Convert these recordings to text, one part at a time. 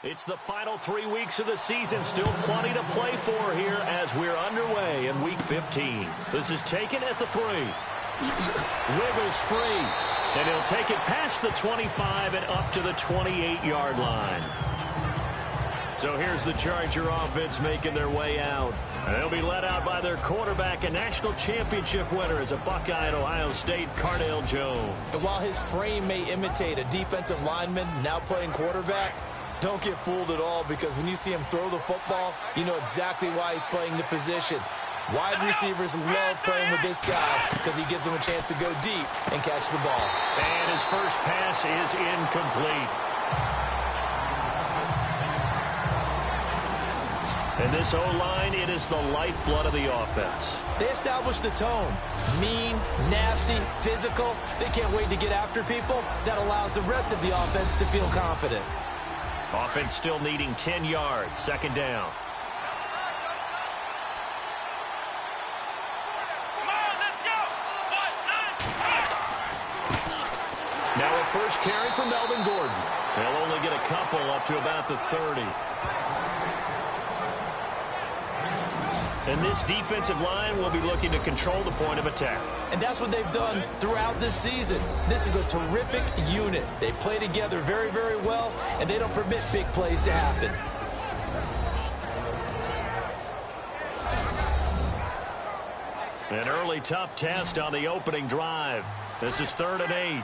It's the final 3 weeks of the season. Still plenty to play for here as we're underway in Week 15. This is taken at the 3. Wiggles free. And he'll take it past the 25 and up to the 28-yard line. So here's the Charger offense making their way out. And they'll be led out by their quarterback, a national championship winner as a Buckeye at Ohio State, Cardale Jones. And while his frame may imitate a defensive lineman now playing quarterback, don't get fooled at all, because when you see him throw the football, you know exactly why he's playing the position. Wide receivers love playing with this guy because he gives them a chance to go deep and catch the ball. And his first pass is incomplete. And this O-line, it is the lifeblood of the offense. They establish the tone. Mean, nasty, physical. They can't wait to get after people. That allows the rest of the offense to feel confident. Offense still needing 10 yards. Second down. Now a first carry for Melvin Gordon. They'll only get a couple up to about the 30. And this defensive line will be looking to control the point of attack. And that's what they've done throughout this season. This is a terrific unit. They play together very, very well, and they don't permit big plays to happen. An early tough test on the opening drive. This is 3rd and 8.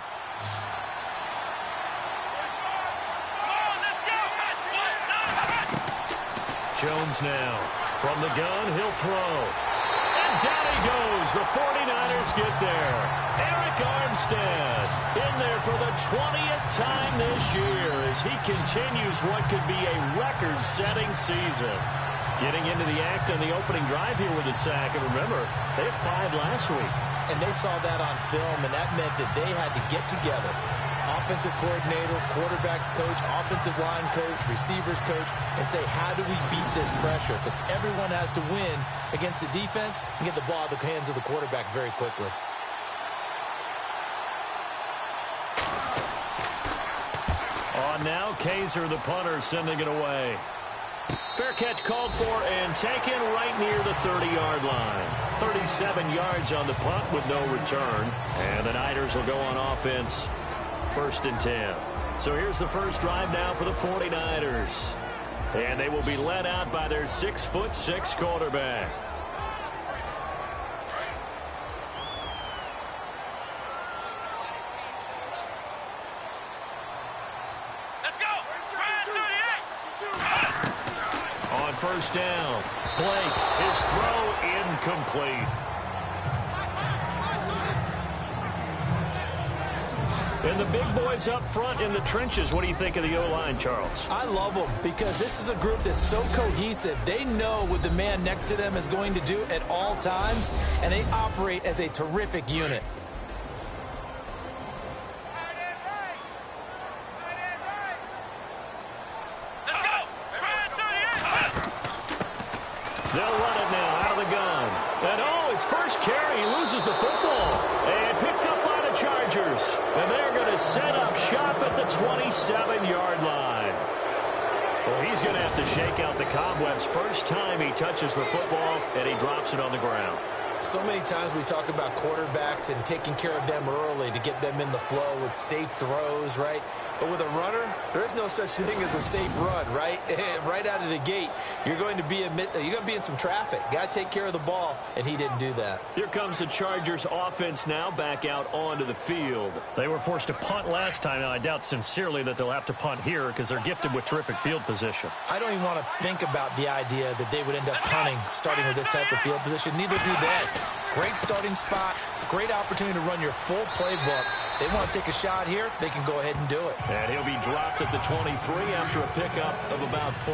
Jones now. From the gun, he'll throw. And down he goes. The 49ers get there. Eric Armstead in there for the 20th time this year as he continues what could be a record-setting season. Getting into the act on the opening drive here with a sack. And remember, they had 5 last week. And they saw that on film, and that meant that they had to get together. Offensive coordinator, quarterbacks coach, offensive line coach, receivers coach, and say, how do we beat this pressure? Because everyone has to win against the defense and get the ball out of the hands of the quarterback very quickly. On now, Kaiser, the punter, sending it away. Fair catch called for and taken right near the 30-yard line. 37 yards on the punt with no return. And the Niners will go on offense. 1st and 10. So here's the first drive now for the 49ers. And they will be led out by their 6'6" quarterback. Let's go! On first down, Blake, his throw incomplete. And the big boys up front in the trenches. What do you think of the O-line, Charles? I love them because this is a group that's so cohesive. They know what the man next to them is going to do at all times, and they operate as a terrific unit. They'll run it now out of the gun. And his first carry, he loses the football. And picked up by the Chargers. And they're going to set up shop at the 27-yard line. Well, he's going to have to shake out the cobwebs first time he touches the football, and he drops it on the ground. So many times we talk about quarterbacks and taking care of them early to get them in the flow with safe throws, right? But with a runner, there is no such thing as a safe run, right? Right out of the gate, you're going to be in some traffic. Got to take care of the ball, and he didn't do that. Here comes the Chargers offense now back out onto the field. They were forced to punt last time, and I doubt sincerely that they'll have to punt here because they're gifted with terrific field position. I don't even want to think about the idea that they would end up punting starting with this type of field position. Neither do they. Great starting spot, great opportunity to run your full playbook. They want to take a shot here, they can go ahead and do it. And he'll be dropped at the 23 after a pickup of about 4.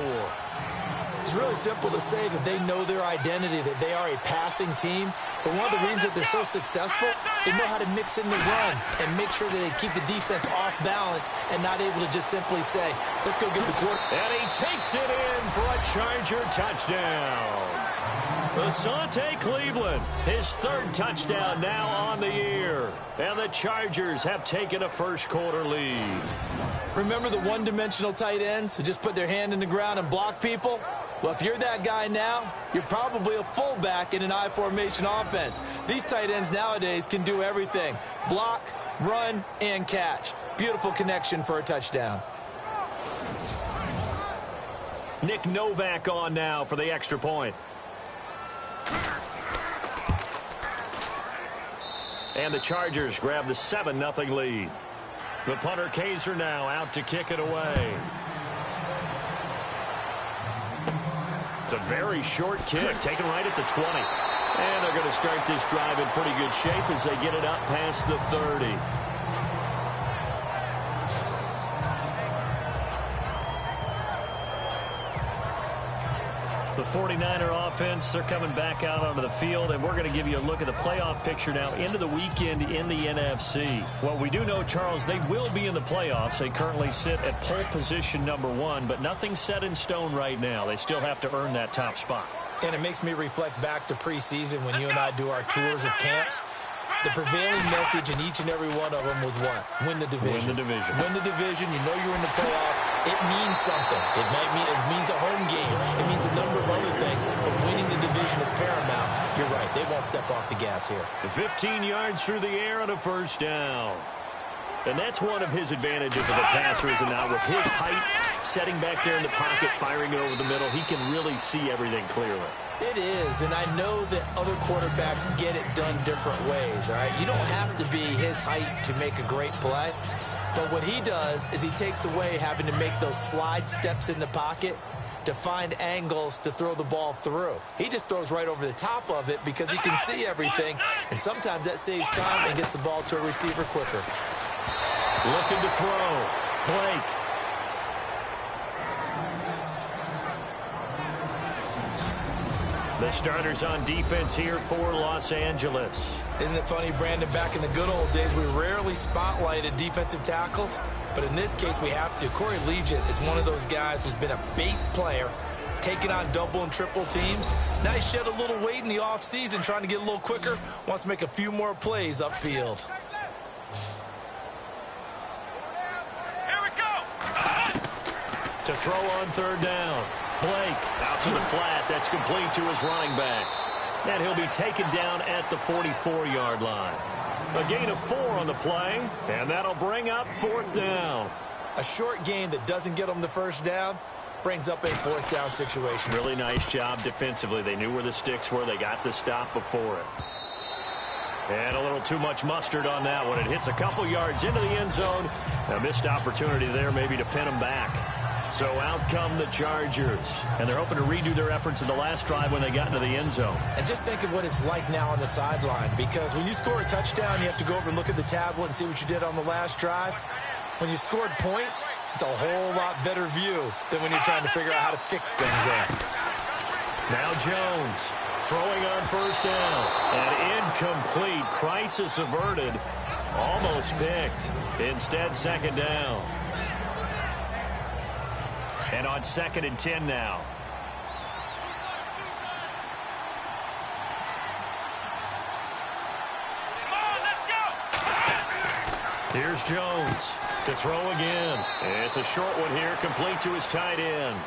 It's really simple to say that they know their identity, that they are a passing team. But one of the reasons that they're so successful, they know how to mix in the run and make sure that they keep the defense off balance and not able to just simply say, let's go get the quarter. And he takes it in for a Charger touchdown. Asante Cleveland, his third touchdown now on the year. And the Chargers have taken a first-quarter lead. Remember the one-dimensional tight ends who just put their hand in the ground and block people? Well, if you're that guy now, you're probably a fullback in an I-formation offense. These tight ends nowadays can do everything. Block, run, and catch. Beautiful connection for a touchdown. Nick Novak on now for the extra point. And the Chargers grab the 7-0 lead. The punter Kaiser now out to kick it away. It's a very short kick, taken right at the 20. And they're going to start this drive in pretty good shape as they get it up past the 30. The 49er offense, they're coming back out onto the field, and we're going to give you a look at the playoff picture now into the weekend in the NFC. Well, we do know, Charles, they will be in the playoffs. They currently sit at pole position #1, but nothing's set in stone right now. They still have to earn that top spot. And it makes me reflect back to preseason when you and I do our tours of camps. The prevailing message in each and every one of them was what? Win the division. Win the division. Win the division. You know you're in the playoffs. It means something. It means a home game. It means a number of other things. But winning the division is paramount. You're right. They won't step off the gas here. 15 yards through the air and a first down. And that's one of his advantages of a passer, is not with his height, setting back there in the pocket, firing it over the middle. He can really see everything clearly. It is, and I know that other quarterbacks get it done different ways, all right? You don't have to be his height to make a great play, but what he does is he takes away having to make those slide steps in the pocket to find angles to throw the ball through. He just throws right over the top of it because he can see everything, and sometimes that saves time and gets the ball to a receiver quicker. Looking to throw. Blake. The starters on defense here for Los Angeles. Isn't it funny, Brandon, back in the good old days, we rarely spotlighted defensive tackles, but in this case we have to. Corey Legent is one of those guys who's been a base player, taking on double and triple teams. Now he shed a little weight in the offseason, trying to get a little quicker, wants to make a few more plays upfield. To throw on third down. Blake out to the flat. That's complete to his running back. And he'll be taken down at the 44-yard line. A gain of 4 on the play, and that'll bring up fourth down. A short game that doesn't get them the first down brings up a fourth down situation. Really nice job defensively. They knew where the sticks were. They got the stop before it. And a little too much mustard on that one. It hits a couple yards into the end zone. A missed opportunity there maybe to pin them back. So out come the Chargers. And they're hoping to redo their efforts in the last drive when they got into the end zone. And just think of what it's like now on the sideline, because when you score a touchdown, you have to go over and look at the tablet and see what you did on the last drive. When you scored points, it's a whole lot better view than when you're trying to figure out how to fix things up. Now Jones throwing on first down. And incomplete. Crisis averted. Almost picked. Instead, second down. And on 2nd and 10 now. Come on, let's go. Here's Jones to throw again. It's a short one here, complete to his tight end.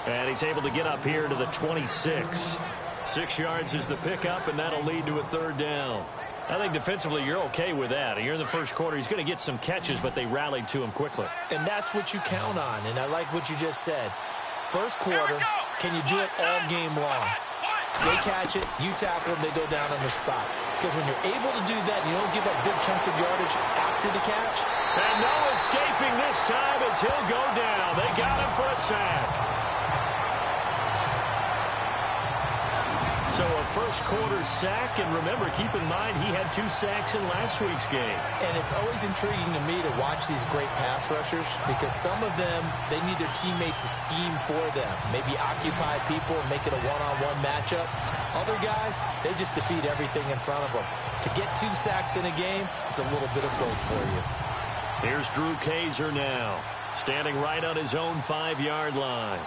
And he's able to get up here to the 26. 6 yards is the pickup, and that'll lead to a third down. I think defensively you're okay with that. Here in the first quarter, he's going to get some catches, but they rallied to him quickly. And that's what you count on, and I like what you just said. First quarter, can you do it all game long? They catch it, you tackle them, they go down on the spot. Because when you're able to do that, you don't give up big chunks of yardage after the catch. And no escaping this time as he'll go down. They got him for a sack. So a first quarter sack, and remember, keep in mind, he had 2 sacks in last week's game. And it's always intriguing to me to watch these great pass rushers, because some of them, they need their teammates to scheme for them. Maybe occupy people and make it a one-on-one matchup. Other guys, they just defeat everything in front of them. To get 2 sacks in a game, it's a little bit of both for you. Here's Drew Kaiser now, standing right on his own 5-yard line.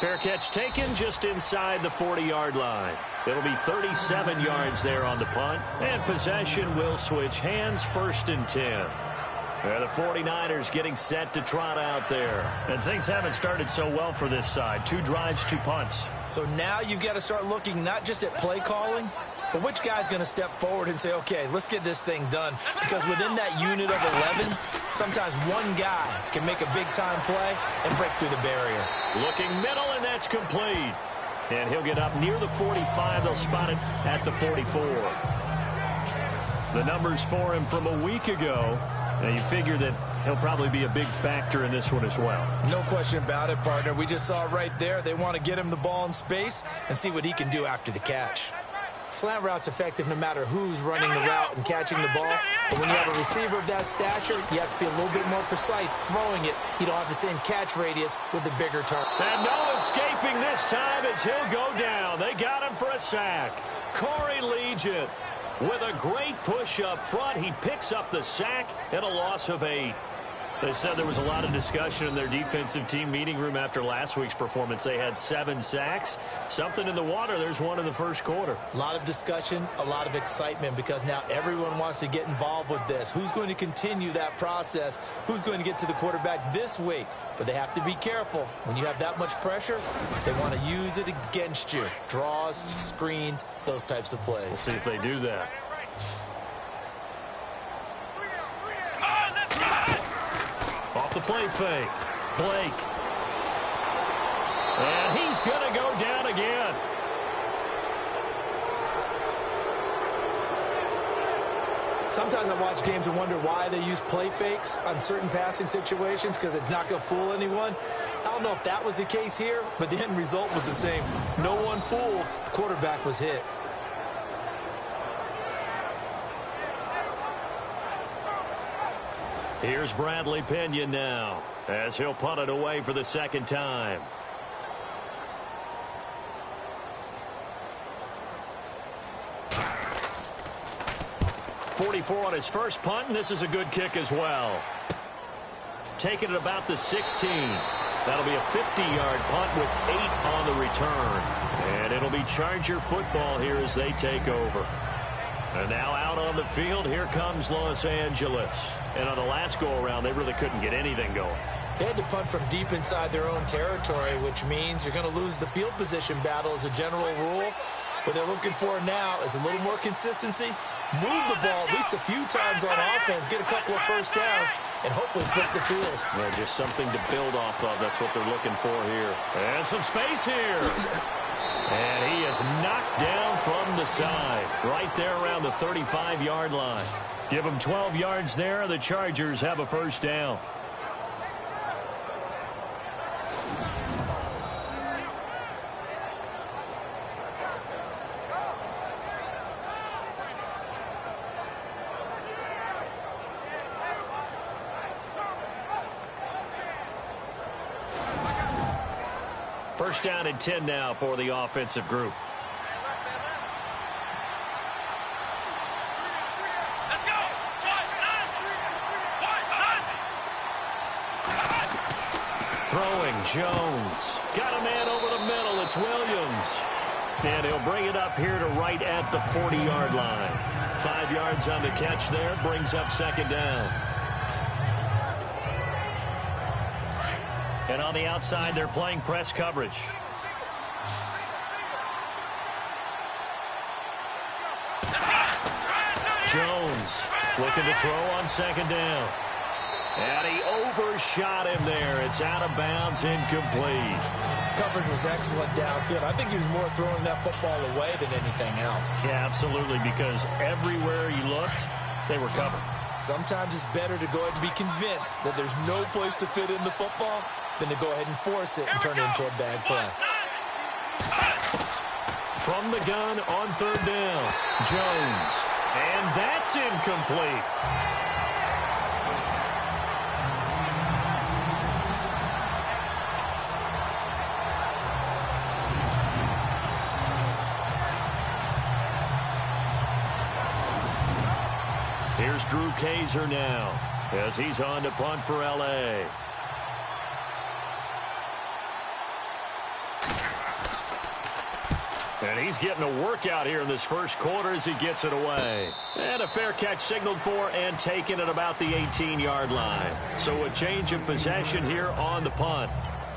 Fair catch taken just inside the 40-yard line. It'll be 37 yards there on the punt, and possession will switch hands, 1st and 10. The 49ers getting set to trot out there. And things haven't started so well for this side. 2 drives, 2 punts. So now you've got to start looking not just at play calling, but which guy's going to step forward and say, okay, let's get this thing done. Because within that unit of 11, sometimes one guy can make a big-time play and break through the barrier. Looking middle, and that's complete. And he'll get up near the 45. They'll spot it at the 44. The numbers for him from a week ago. Now, you figure that he'll probably be a big factor in this one as well. No question about it, partner. We just saw right there. They want to get him the ball in space and see what he can do after the catch. Slant route's effective no matter who's running the route and catching the ball. But when you have a receiver of that stature, you have to be a little bit more precise throwing it. You don't have the same catch radius with the bigger target. And no escaping this time as he'll go down. They got him for a sack. Corey Legion with a great push up front. He picks up the sack and a loss of 8. They said there was a lot of discussion in their defensive team meeting room after last week's performance. They had 7 sacks. Something in the water. There's one in the first quarter. A lot of discussion, a lot of excitement, because now everyone wants to get involved with this. Who's going to continue that process? Who's going to get to the quarterback this week? But they have to be careful. When you have that much pressure, they want to use it against you. Draws, screens, those types of plays. We'll see if they do that. Off the play fake. Blake. And he's going to go down again. Sometimes I watch games and wonder why they use play fakes on certain passing situations, because it's not going to fool anyone. I don't know if that was the case here, but the end result was the same. No one fooled. The quarterback was hit. Here's Bradley Pinion now as he'll punt it away for the second time. .44 on his first punt, and this is a good kick as well. Taking it about the 16. That'll be a 50-yard punt with 8 on the return. And it'll be Charger football here as they take over. And now out on the field, here comes Los Angeles. And on the last go-around, they really couldn't get anything going. They had to punt from deep inside their own territory, which means you're going to lose the field position battle as a general rule. What they're looking for now is a little more consistency, move the ball at least a few times on offense, get a couple of first downs, and hopefully flip the field. Well, just something to build off of. That's what they're looking for here. And some space here. And he is knocked down from the side, right there around the 35-yard line. Give him 12 yards there. The Chargers have a first down. First down and 10 now for the offensive group. Throwing Jones. Got a man over the middle. It's Williams. And he'll bring it up here to right at the 40-yard line. 5 yards on the catch there. Brings up second down. And on the outside, they're playing press coverage. Jones looking to throw on second down. And he overshot him there. It's out of bounds, incomplete. Coverage was excellent downfield. I think he was more throwing that football away than anything else. Yeah, absolutely, because everywhere he looked, they were covered. Sometimes it's better to go ahead and be convinced that there's no place to fit in the football than to go ahead and force it and turn it into a bad play. From the gun on third down, Jones. And that's incomplete. Here's Drew Kaiser now as he's on to punt for L.A. And he's getting a workout here in this first quarter as he gets it away. And a fair catch signaled for and taken at about the 18-yard line. So a change of possession here on the punt.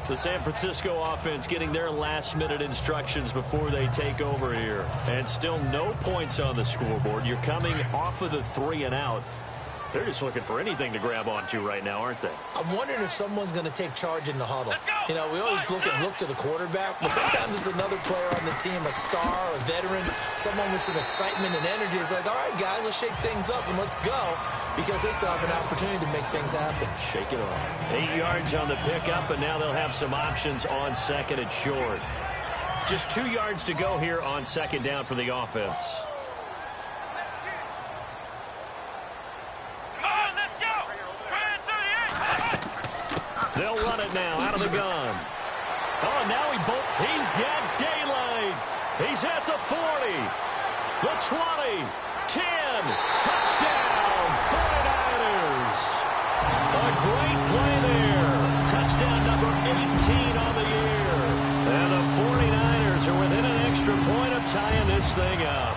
The San Francisco offense getting their last-minute instructions before they take over here. And still no points on the scoreboard. You're coming off of the 3-and-out. They're just looking for anything to grab onto right now, aren't they? I'm wondering if someone's going to take charge in the huddle. You know, we always look to the quarterback, but sometimes it's another player on the team, a star, a veteran, someone with some excitement and energy. It's like, all right, guys, let's shake things up and let's go, because they still have an opportunity to make things happen. Shake it off. 8 yards on the pickup, and now they'll have some options on second and short. Just 2 yards to go here on second down for the offense. They'll run it now out of the gun. Oh, now he's got daylight. He's at the 40, the 20, 10, touchdown, 49ers. A great play there. Touchdown number 18 on the year. And the 49ers are within an extra point of tying this thing up.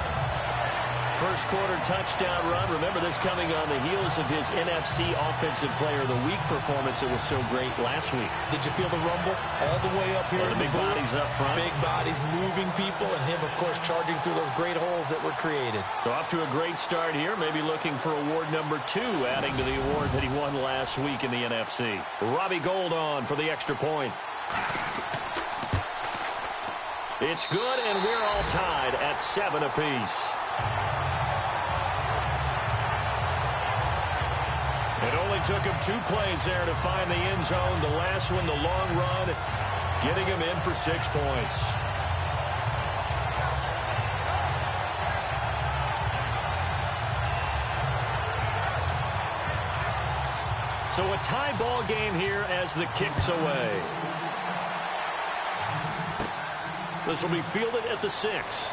First quarter touchdown run. Remember, this coming on the heels of his NFC Offensive Player of the Week performance that was so great last week. Did you feel the rumble all the way up here? The big bodies up front. Big bodies moving people, and him, of course, charging through those great holes that were created. So off to a great start here. Maybe looking for award number 2, adding to the award that he won last week in the NFC. Robbie Gould on for the extra point. It's good, and we're all tied at 7 apiece. It only took him 2 plays there to find the end zone. The last one, the long run, getting him in for 6 points. So a tie ball game here as the kick's away. This will be fielded at the 6.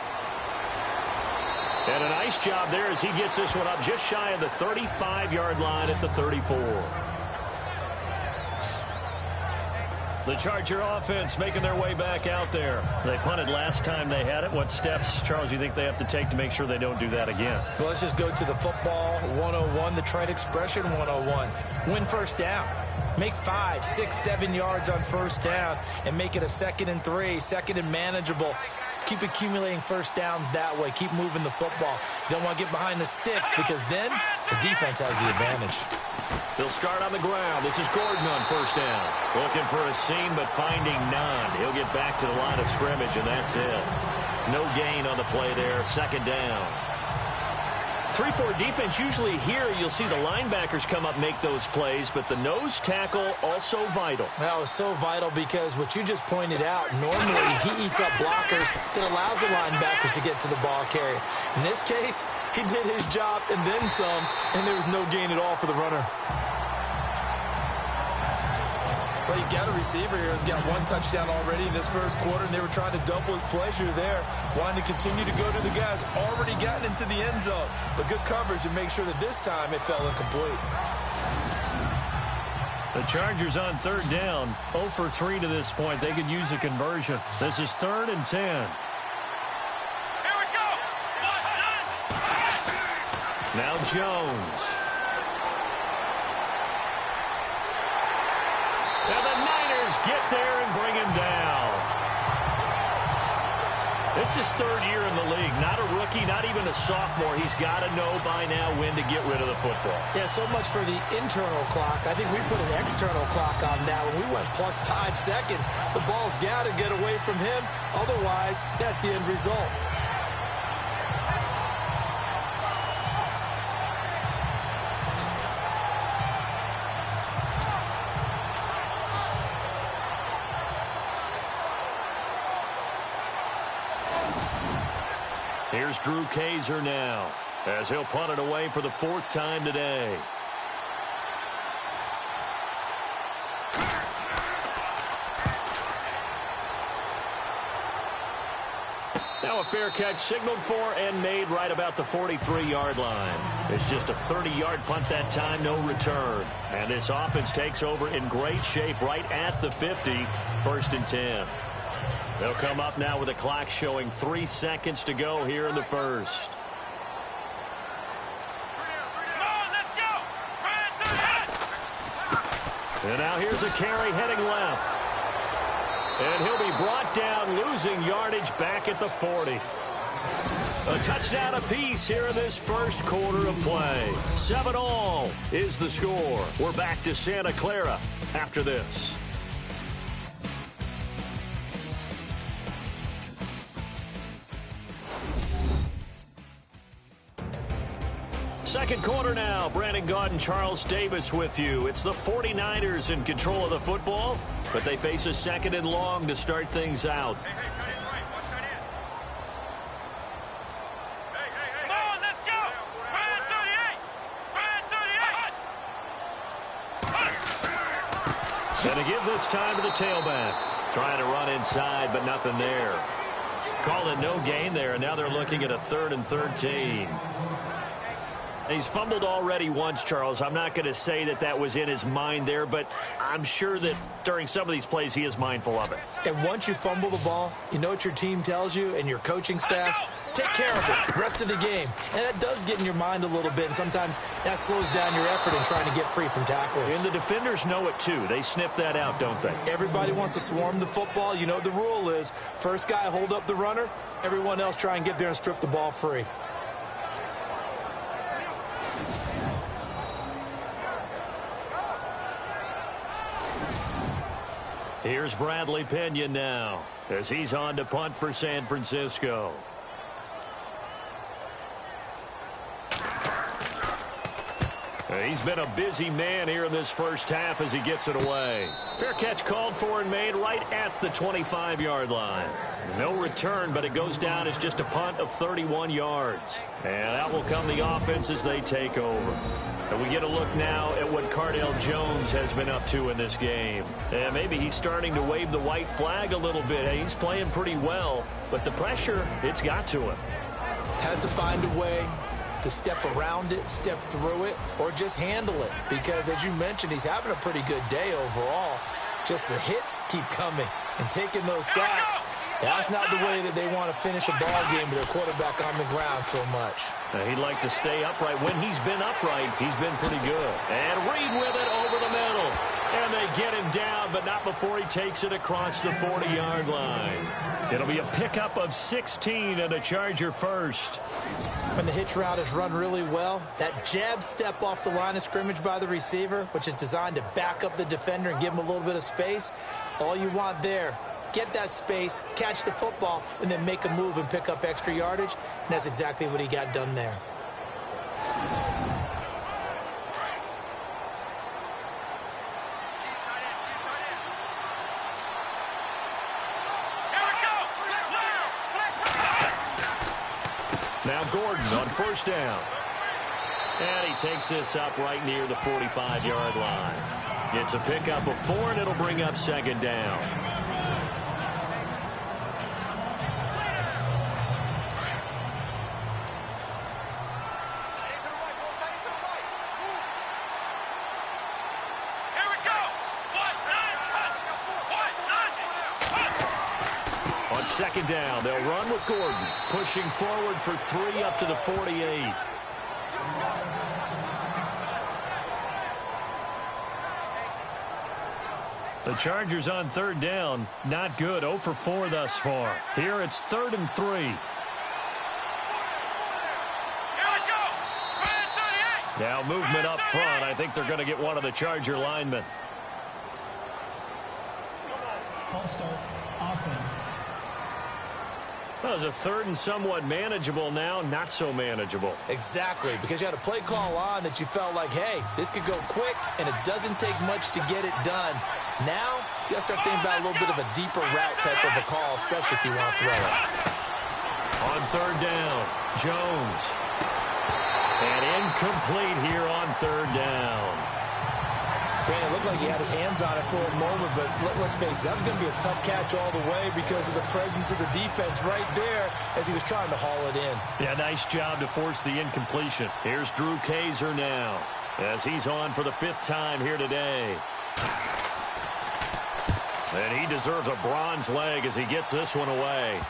And a nice job there as he gets this one up just shy of the 35-yard line at the 34. The Charger offense making their way back out there. They punted last time they had it. What steps, Charles, you think they have to take to make sure they don't do that again? Well, let's just go to the football 101, the trade expression 101. Win first down. Make 5, 6, 7 yards on first down and make it a 2nd and 3, 2nd and manageable. Keep accumulating first downs that way. Keep moving the football. You don't want to get behind the sticks because then the defense has the advantage. They'll start on the ground. This is Gordon on first down. Looking for a seam, but finding none. He'll get back to the line of scrimmage, and that's it. No gain on the play there. 2nd down. 3-4 defense, usually here you'll see the linebackers come up make those plays, but the nose tackle also vital. That was so vital because what you just pointed out, normally he eats up blockers that allows the linebackers to get to the ball carrier. In this case, he did his job and then some, and there was no gain at all for the runner. Well, you've got a receiver here who's got 1 touchdown already in this first quarter, and they were trying to double his pleasure there, wanting to continue to go to the guys already gotten into the end zone. But good coverage to make sure that this time it fell incomplete. The Chargers on 3rd down, 0 for 3 to this point. They could use a conversion. This is 3rd and 10. Here we go. Now Jones. And the Niners get there and bring him down. It's his 3rd year in the league. Not a rookie, not even a sophomore. He's got to know by now when to get rid of the football. Yeah, so much for the internal clock. I think we put an external clock on now. When we went plus 5 seconds, the ball's got to get away from him. Otherwise, that's the end result. Here's Drew Kaiser now as he'll punt it away for the 4th time today. Now a fair catch signaled for and made right about the 43-yard line. It's just a 30-yard punt that time, no return. And this offense takes over in great shape right at the 50, 1st and 10. They'll come up now with a clock showing 3 seconds to go here in the first. And now here's a carry heading left. And he'll be brought down, losing yardage back at the 40. A touchdown apiece here in this first quarter of play. 7-all is the score. We're back to Santa Clara after this. Second quarter now. Brandon Gaudin, Charles Davis with you. It's the 49ers in control of the football, but they face a 2nd and long to start things out. Come on, let's go! Brand 38! And to give this time to the tailback. Trying to run inside, but nothing there. Call it no gain there, and now they're looking at a 3rd and 13. He's fumbled already once, Charles. I'm not going to say that that was in his mind there, but I'm sure that during some of these plays he is mindful of it. And once you fumble the ball, you know what your team tells you and your coaching staff? Take care of it rest of the game. And that does get in your mind a little bit, and sometimes that slows down your effort in trying to get free from tacklers. And the defenders know it, too. They sniff that out, don't they? Everybody wants to swarm the football. You know what the rule is. First guy hold up the runner. Everyone else try and get there and strip the ball free. Here's Bradley Pinion now as he's on to punt for San Francisco. He's been a busy man here in this first half as he gets it away. Fair catch called for and made right at the 25-yard line. No return, but it goes down as just a punt of 31 yards. And out will come the offense as they take over. And we get a look now at what Cardale Jones has been up to in this game. And maybe he's starting to wave the white flag a little bit. He's playing pretty well, but the pressure, it's got to him. Has to find a way to step around it, step through it, or just handle it. Because, as you mentioned, he's having a pretty good day overall. Just the hits keep coming and taking those sacks. That's not the way that they want to finish a ball game with their quarterback on the ground so much. He'd like to stay upright. When he's been upright, he's been pretty good. And Reed with it over the middle. And they get him down, but not before he takes it across the 40-yard line. It'll be a pickup of 16 and a Charger first. When the hitch route is run really well, that jab step off the line of scrimmage by the receiver, which is designed to back up the defender and give him a little bit of space, all you want there, get that space, catch the football, and then make a move and pick up extra yardage. And that's exactly what he got done there. Now Gordon on first down. And he takes this up right near the 45-yard line. It's a pickup of 4, and it'll bring up 2nd down. On 2nd down, they'll run with Gordon, pushing forward for 3 up to the 48. The Chargers on 3rd down, not good, 0 for 4 thus far. Here it's 3rd and 3. Now movement up front. I think they're going to get one of the Charger linemen. False start, offense. That was a 3rd and somewhat manageable, now not so manageable. Exactly, because you had a play call on that you felt like, hey, this could go quick, and it doesn't take much to get it done. Now, you got to start thinking about a little bit of a deeper route type of a call, especially if you want to throw it. On 3rd down, Jones. And incomplete here on 3rd down. Brandon, it looked like he had his hands on it for a moment, but let's face it, that was going to be a tough catch all the way because of the presence of the defense right there as he was trying to haul it in. Yeah, nice job to force the incompletion. Here's Drew Kaiser now as he's on for the 5th time here today. And he deserves a bronze leg as he gets this one away.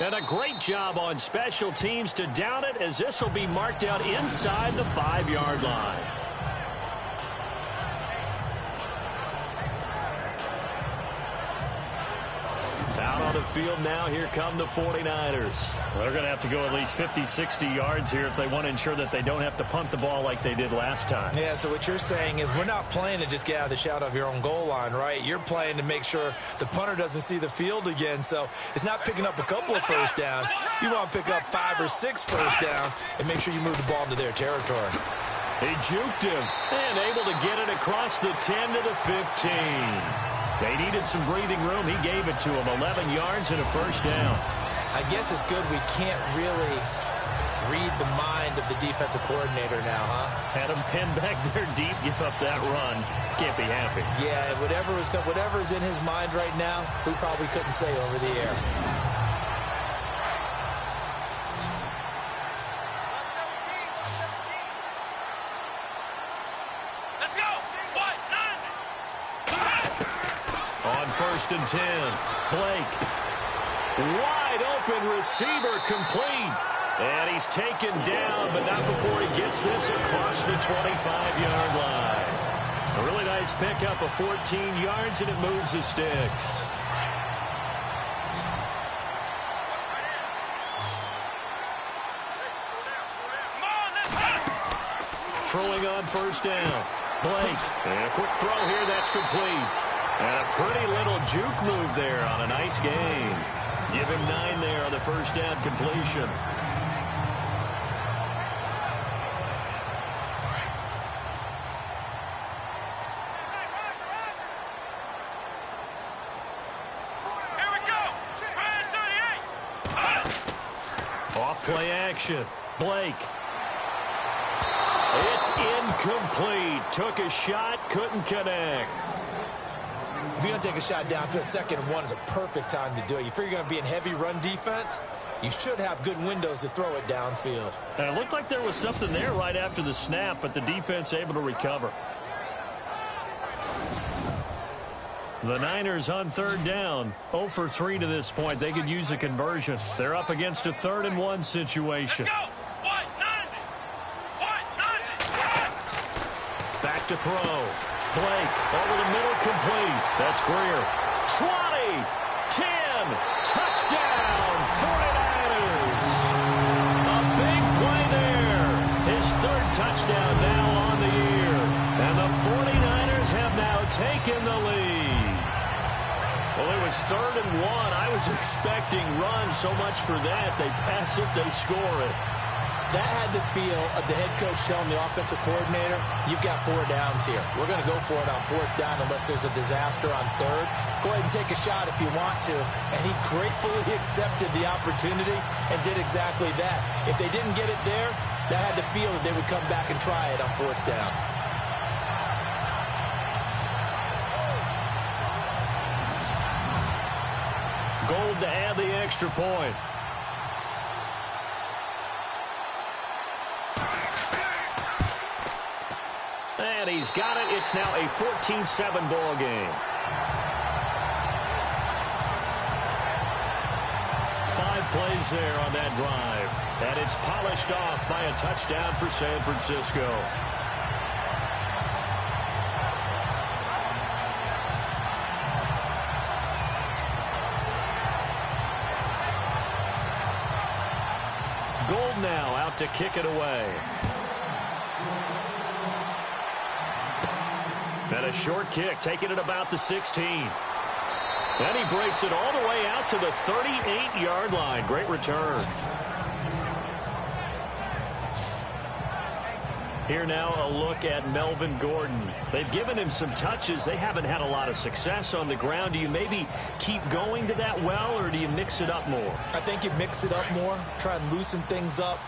And a great job on special teams to down it, as this will be marked out inside the 5-yard line. Out on the field now, here come the 49ers. Well, they're going to have to go at least 50, 60 yards here if they want to ensure that they don't have to punt the ball like they did last time. Yeah, so what you're saying is we're not playing to just get out of the shadow of your own goal line, right? You're playing to make sure the punter doesn't see the field again. So it's not picking up a couple of first downs. You want to pick up 5 or 6 first downs and make sure you move the ball into their territory. He juked him and able to get it across the 10 to the 15. They needed some breathing room. He gave it to him. 11 yards and a first down. I guess it's good we can't really read the mind of the defensive coordinator now, huh? Had him pinned back there deep, give up that run. Can't be happy. Yeah, whatever's in his mind right now, we probably couldn't say over the air. Let's go. What? 9. On 1st and 10, Blake. Wide open receiver, complete. And he's taken down, but not before he gets this across the 25-yard line. A really nice pickup of 14 yards, and it moves the sticks. Come on, let's go. Throwing on 1st down. Blake. And a quick throw here, that's complete. And a pretty little juke move there on a nice game. Give him 9 there on the 1st down completion. Here we go. Red 38. Off play action. Blake. It's incomplete. Took a shot, couldn't connect. If you're going to take a shot downfield, 2nd and 1 is a perfect time to do it. You figure you're going to be in heavy run defense, you should have good windows to throw it downfield. And it looked like there was something there right after the snap, but the defense able to recover. The Niners on 3rd down, 0 for 3 to this point. They could use a conversion. They're up against a 3rd and 1 situation. Let's go. What? 90. What? 90. Back to throw. Blake over the middle, complete. That's Greer. 20, 10, touchdown, 49ers. A big play there. His 3rd touchdown now on the year. And the 49ers have now taken the lead. Well, it was 3rd and 1. I was expecting runs, so much for that. They pass it, they score it. That had the feel of the head coach telling the offensive coordinator, you've got 4 downs here. We're going to go for it on 4th down unless there's a disaster on 3rd. Go ahead and take a shot if you want to. And he gratefully accepted the opportunity and did exactly that. If they didn't get it there, that had the feel that they would come back and try it on 4th down. Gold to add the extra point. And he's got it. It's now a 14-7 ball game. 5 plays there on that drive. And it's polished off by a touchdown for San Francisco. Gold now out to kick it away. And a short kick, taking it about the 16. Then he breaks it all the way out to the 38-yard line. Great return. Here now a look at Melvin Gordon. They've given him some touches. They haven't had a lot of success on the ground. Do you maybe keep going to that well, or do you mix it up more? I think you mix it up more, try and loosen things up.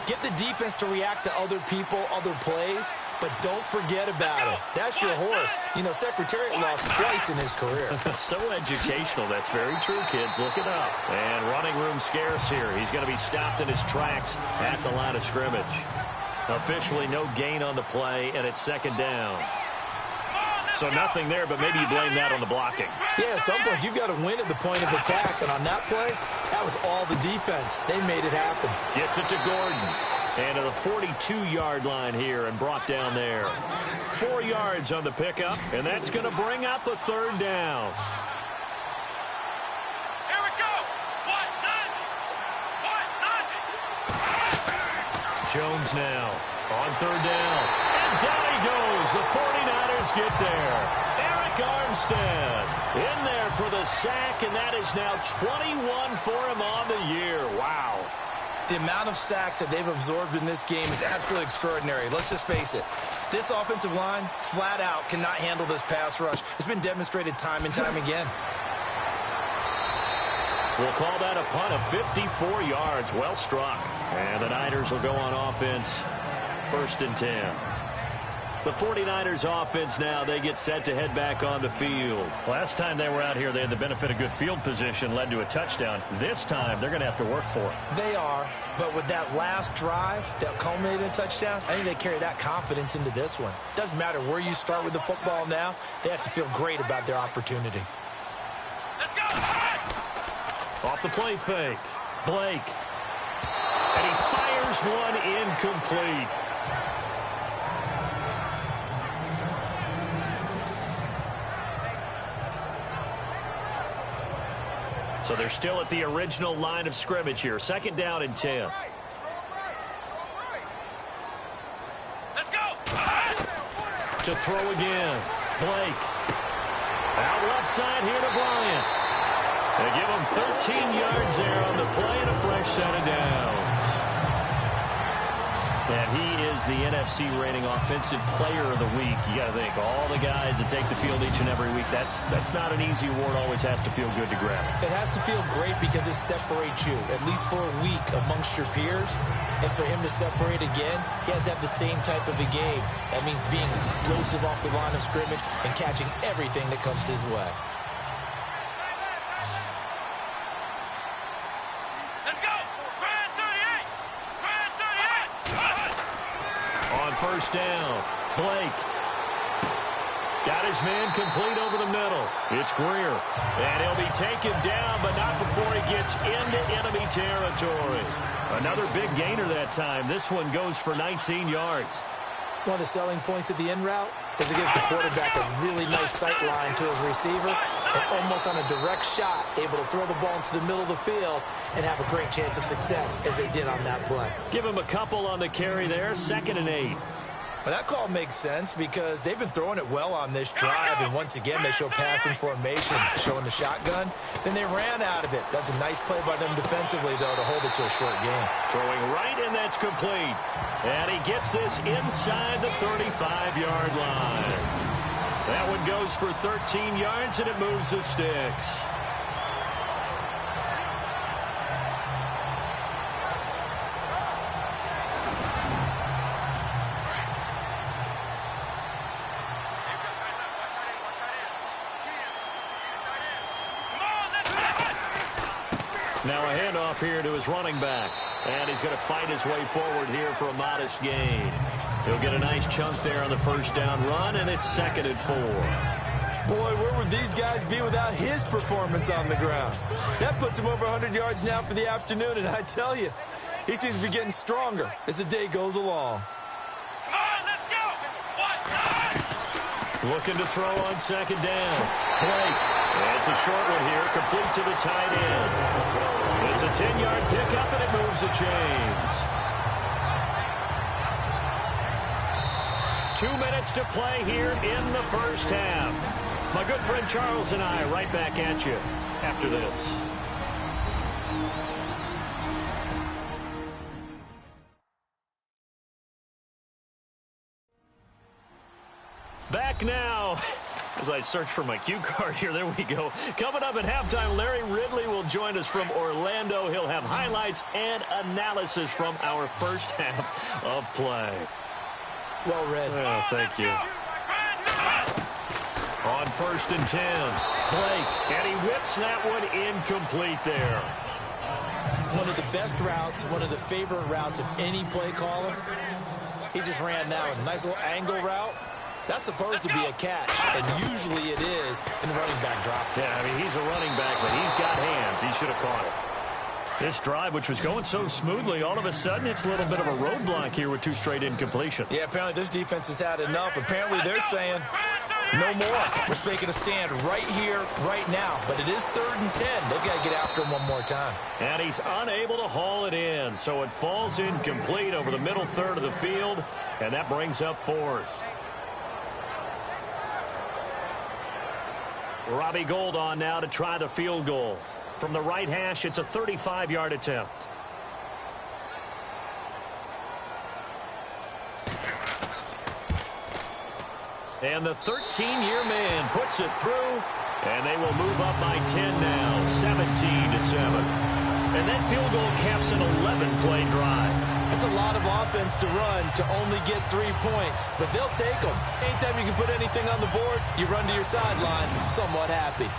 Get the defense to react to other people, other plays, but don't forget about it. That's your horse. You know, Secretariat lost twice in his career. So educational. That's very true, kids. Look it up. And running room scarce here. He's going to be stopped in his tracks at the line of scrimmage. Officially no gain on the play, and it's 2nd down. So nothing there, but maybe you blame that on the blocking. Yeah, at some point, you've got to win at the point of attack. And on that play, that was all the defense. They made it happen. Gets it to Gordon. And to the 42-yard line here and brought down there. 4 yards on the pickup, and that's going to bring up a third down. Here we go. 1-9. Jones now on third down. And down he goes. The 49ers get there. Eric Armstead in there for the sack, and that is now 21 for him on the year. Wow. The amount of sacks that they've absorbed in this game is absolutely extraordinary. Let's just face it. This offensive line, flat out, cannot handle this pass rush. It's been demonstrated time and time again. We'll call that a punt of 54 yards. Well struck. And the Niners will go on offense. 1st and 10. The 49ers offense now, they get set to head back on the field. Last time they were out here, they had the benefit of good field position, led to a touchdown. This time, they're going to have to work for it. They are, but with that last drive that culminated in a touchdown, I think they carry that confidence into this one. Doesn't matter where you start with the football now, they have to feel great about their opportunity. Let's go. Off the play fake. Blake. And he fires one incomplete. So they're still at the original line of scrimmage here. 2nd down and 10. Let's go. To throw again. Blake. Out left side here to Bryant. They give him 13 yards there on the play and a fresh set of downs. And he is the NFC reigning offensive player of the week. You got to think, all the guys that take the field each and every week, that's not an easy award. Always has to feel good to grab. It has to feel great because it separates you, at least for a week, amongst your peers. And for him to separate again, he has to have the same type of a game. That means being explosive off the line of scrimmage and catching everything that comes his way. Let's go. Grand 38. Grand 38. On 1st down, Blake. Got his man complete over the middle. It's Greer. And he'll be taken down, but not before he gets into enemy territory. Another big gainer that time. This one goes for 19 yards. One of the selling points of the in route is it gives the quarterback a really nice sight line to his receiver and almost on a direct shot able to throw the ball into the middle of the field and have a great chance of success as they did on that play. Give him a couple on the carry there. 2nd and 8. Well, that call makes sense because they've been throwing it well on this drive, and once again they show passing formation, showing the shotgun. Then they ran out of it. That's a nice play by them defensively, though, to hold it to a short game. Throwing right, and that's complete. And he gets this inside the 35-yard line. That one goes for 13 yards, and it moves the sticks. Now a handoff here to his running back. And he's going to fight his way forward here for a modest gain. He'll get a nice chunk there on the 1st down run, and it's 2nd and 4. Boy, where would these guys be without his performance on the ground? That puts him over 100 yards now for the afternoon, and I tell you, he seems to be getting stronger as the day goes along. Come on, let's go. 1-9. Looking to throw on 2nd down. Blake. It's a short one here, complete to the tight end. It's a 10-yard pickup, and it moves the chains. 2 minutes to play here in the 1st half. My good friend Charles and I right back at you after this. Back now. As I search for my cue card here, there we go. Coming up at halftime, Larry Ridley will join us from Orlando. He'll have highlights and analysis from our 1st half of play. Well read. Oh, thank you. On 1st and 10, Blake, and he whips that one incomplete there. One of the best routes, one of the favorite routes of any play caller. He just ran now a nice little angle route. That's supposed to be a catch, and usually it is in the running back drop. Yeah, I mean, he's a running back, but he's got hands. He should have caught it. This drive, which was going so smoothly, all of a sudden it's a little bit of a roadblock here with 2 straight incompletions. Yeah, apparently this defense has had enough. Apparently they're saying no more. We're making a stand right here, right now. But it is 3rd and 10. They've got to get after him one more time. And he's unable to haul it in, so it falls incomplete over the middle third of the field, and that brings up 4th. Robbie Gould on now to try the field goal. From the right hash, it's a 35-yard attempt. And the 13-year man puts it through, and they will move up by 10 now, 17-7. And that field goal caps an 11-play drive. That's a lot of offense to run to only get 3 points, but they'll take them. Anytime you can put anything on the board, you run to your sideline somewhat happy.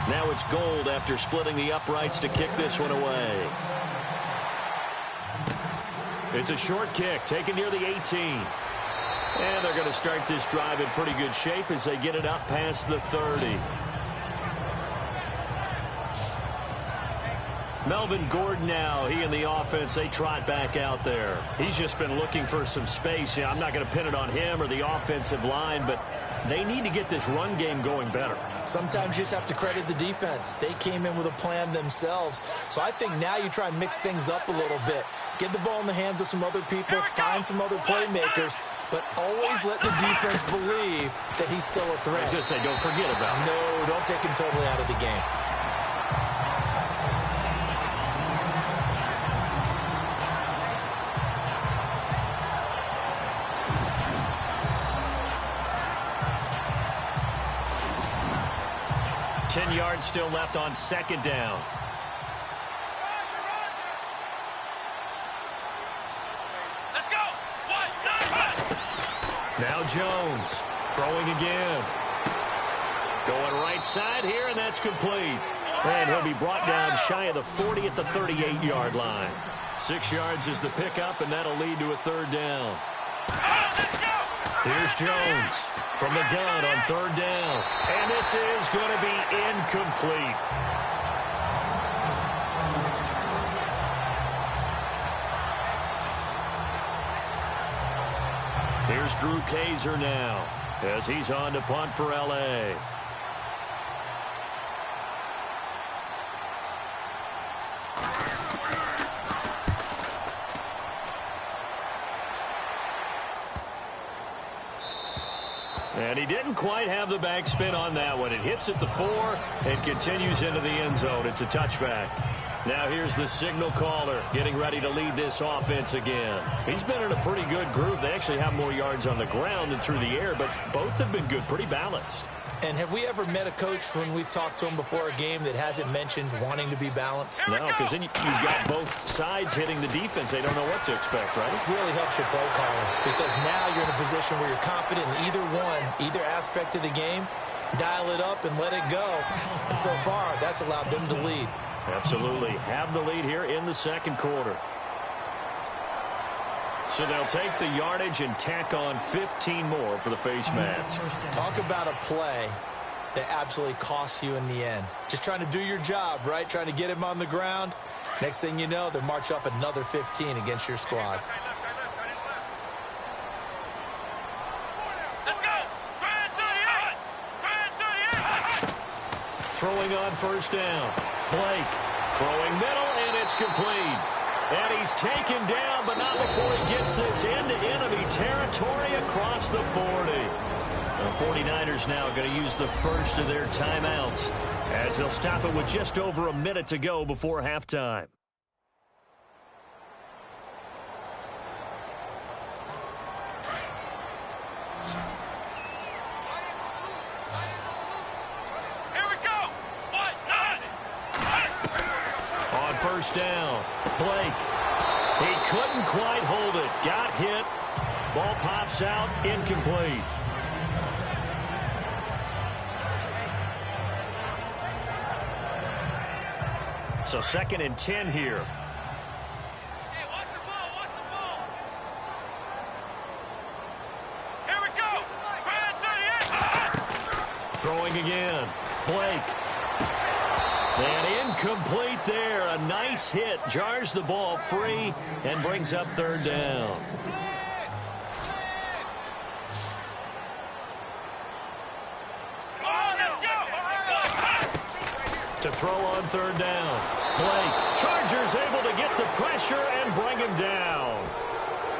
Now it's Gould after splitting the uprights to kick this one away. It's a short kick taken near the 18. And they're going to start this drive in pretty good shape as they get it up past the 30. Melvin Gordon now, he and the offense, they trot back out there. He's just been looking for some space. Yeah, I'm not going to pin it on him or the offensive line, but they need to get this run game going better. Sometimes you just have to credit the defense. They came in with a plan themselves. So I think now you try and mix things up a little bit. Get the ball in the hands of some other people, find some other playmakers, but always let the defense believe that he's still a threat. I was going to say, don't forget about him. No, don't take him totally out of the game. Yards still left on 2nd down. Let's go. Now Jones throwing again. Going right side here, and that's complete. And he'll be brought down shy of the 40 at the 38-yard line. 6 yards is the pickup, and that'll lead to a 3rd down. Here's Jones from the gun on 3rd down. And this is going to be incomplete. Here's Drew Kaiser now as he's on to punt for L.A. And he didn't quite have the backspin on that one. It hits at the 4 and continues into the end zone. It's a touchback. Now here's the signal caller getting ready to lead this offense again. He's been in a pretty good group. They actually have more yards on the ground than through the air, but both have been good, pretty balanced. And have we ever met a coach when we've talked to him before a game that hasn't mentioned wanting to be balanced? No, because then you've got both sides hitting the defense. They don't know what to expect, right? It really helps your play calling because now you're in a position where you're confident in either aspect of the game. Dial it up and let it go. And so far, that's allowed them to lead. Absolutely. Have the lead here in the 2nd quarter. So they'll take the yardage and tack on 15 more for the face mask. Talk about a play that absolutely costs you in the end. Just trying to do your job, right? Trying to get him on the ground. Next thing you know, they march off another 15 against your squad. Let's go. Throwing on 1st down. Blake throwing middle, and it's complete. And he's taken down, but not before he gets this into enemy territory across the 40. The 49ers now going to use the first of their timeouts as they'll stop it with just over a minute to go before halftime. Here we go. On 1st down, Blake. He couldn't quite hold it. Got hit. Ball pops out. Incomplete. So 2nd and 10 here. Hey, watch the ball. Here we go. Throwing again. Blake. And incomplete there. A nice hit. Jars the ball free and brings up third down. To throw on third down. Blake. Chargers able to get the pressure and bring him down.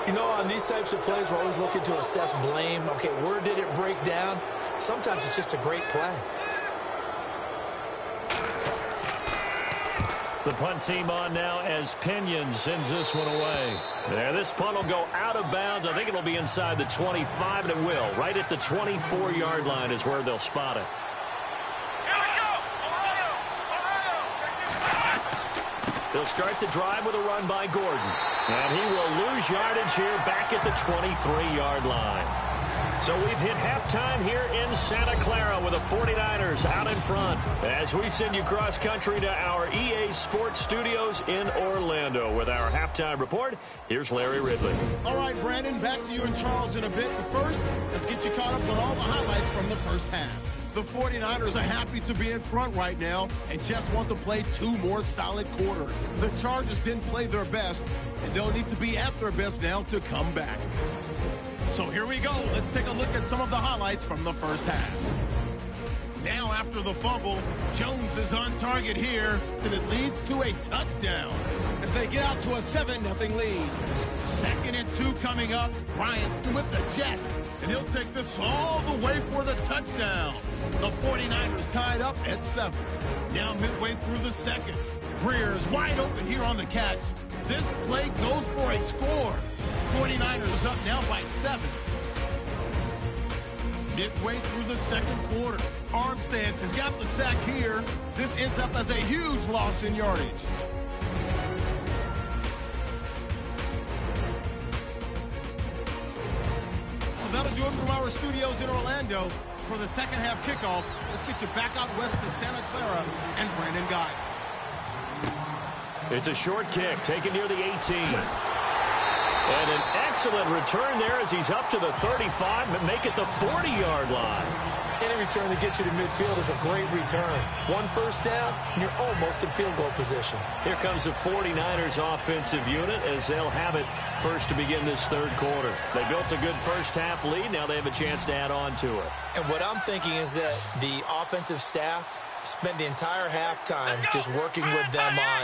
You know, on these types of plays, we're always looking to assess blame. Okay, where did it break down? Sometimes it's just a great play. The punt team on now as Pinion sends this one away. There, this punt will go out of bounds. I think it'll be inside the 25, and it will. Right at the 24-yard line is where they'll spot it. They'll start the drive with a run by Gordon. And he will lose yardage here back at the 23-yard line. So we've hit halftime here in Santa Clara with the 49ers out in front as we send you cross-country to our EA Sports Studios in Orlando with our halftime report. Here's Larry Ridley. All right, Brandon, back to you and Charles in a bit. But first, let's get you caught up on all the highlights from the first half. The 49ers are happy to be in front right now and just want to play 2 more solid quarters. The Chargers didn't play their best, and they'll need to be at their best now to come back. So here we go. Let's take a look at some of the highlights from the first half. Now after the fumble, Jones is on target here, and it leads to a touchdown as they get out to a 7-0 lead. 2nd and 2 coming up. Bryant's with the Jets, and he'll take this all the way for the touchdown. The 49ers tied up at 7. Now midway through the second. Greer's wide open here on the catch. This play goes for a score. 49ers up now by 7. Midway through the second quarter. Armstead has got the sack here. This ends up as a huge loss in yardage. So that'll do it from our studios in Orlando. For the second half kickoff, let's get you back out west to Santa Clara and Brandon Guy. It's a short kick taken near the 18. And an excellent return there as he's up to the 35, but make it the 40-yard line. Any return that gets you to midfield is a great return. 1 first down, and you're almost in field goal position. Here comes the 49ers offensive unit as they'll have it first to begin this third quarter. They built a good first half lead. Now they have a chance to add on to it. And what I'm thinking is that the offensive staff spent the entire halftime just working with them on,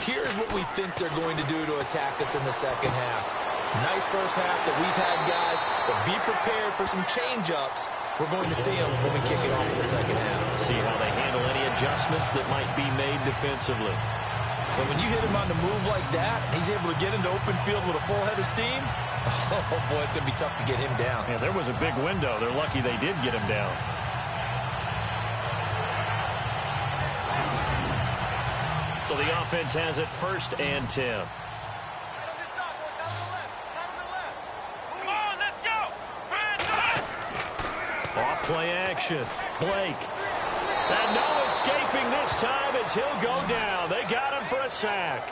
here's what we think they're going to do to attack us in the second half. Nice first half that we've had, guys, but be prepared for some change-ups. We're going to see them when we kick it off in the second half. See how they handle any adjustments that might be made defensively. And when you hit him on the move like that, he's able to get into open field with a full head of steam, oh, boy, it's going to be tough to get him down. Yeah, there was a big window. They're lucky they did get him down. So the offense has it 1st and 10. Off play action. Blake. And no escaping this time as he'll go down. They got him for a sack.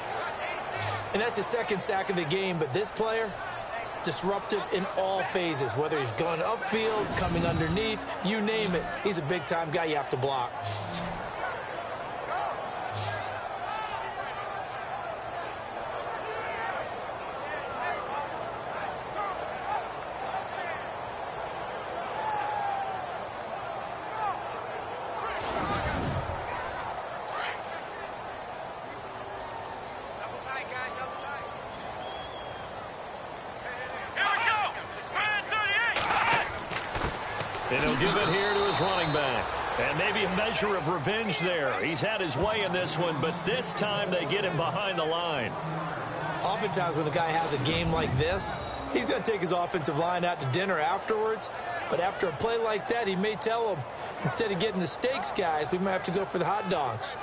And that's his 2nd sack of the game, but this player, disruptive in all phases, whether he's going upfield, coming underneath, you name it. He's a big-time guy you have to block. And he'll give it here to his running back. And maybe a measure of revenge there. He's had his way in this one, but this time they get him behind the line. Oftentimes when a guy has a game like this, he's going to take his offensive line out to dinner afterwards. But after a play like that, he may tell them, instead of getting the steaks, guys, we might have to go for the hot dogs.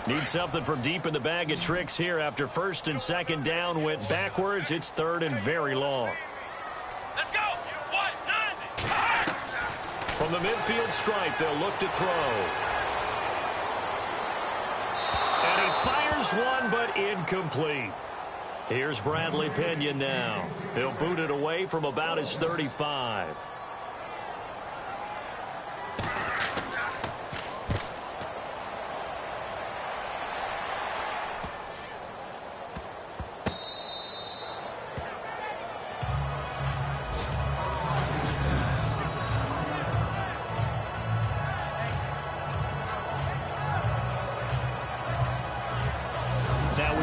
Need something from deep in the bag of tricks here after 1st and 2nd down went backwards. It's 3rd and very long. Let's go. From the midfield stripe, they'll look to throw. And he fires one, but incomplete. Here's Bradley Pinion now. He'll boot it away from about his 35.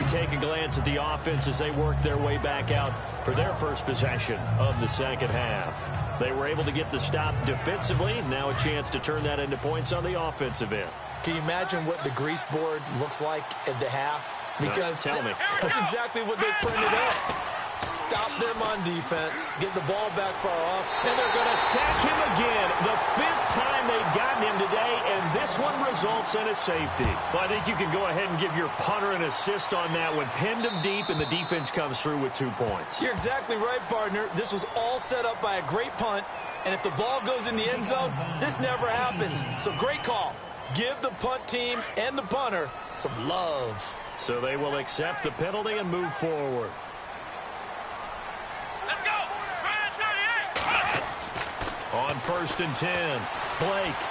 Take a glance at the offense as they work their way back out for their first possession of the second half. They were able to get the stop defensively. Now a chance to turn that into points on the offensive end. Can you imagine what the grease board looks like at the half? Because tell me. That's exactly what they printed up. Stop them on defense, get the ball back far off. And they're going to sack him again. The 5th time they've gotten him today, and this one results in a safety. Well, I think you can go ahead and give your punter an assist on that one. Pinned him deep, and the defense comes through with 2 points. You're exactly right, partner. This was all set up by a great punt, and if the ball goes in the end zone, this never happens. So great call. Give the punt team and the punter some love. So they will accept the penalty and move forward. On 1st and 10, Blake.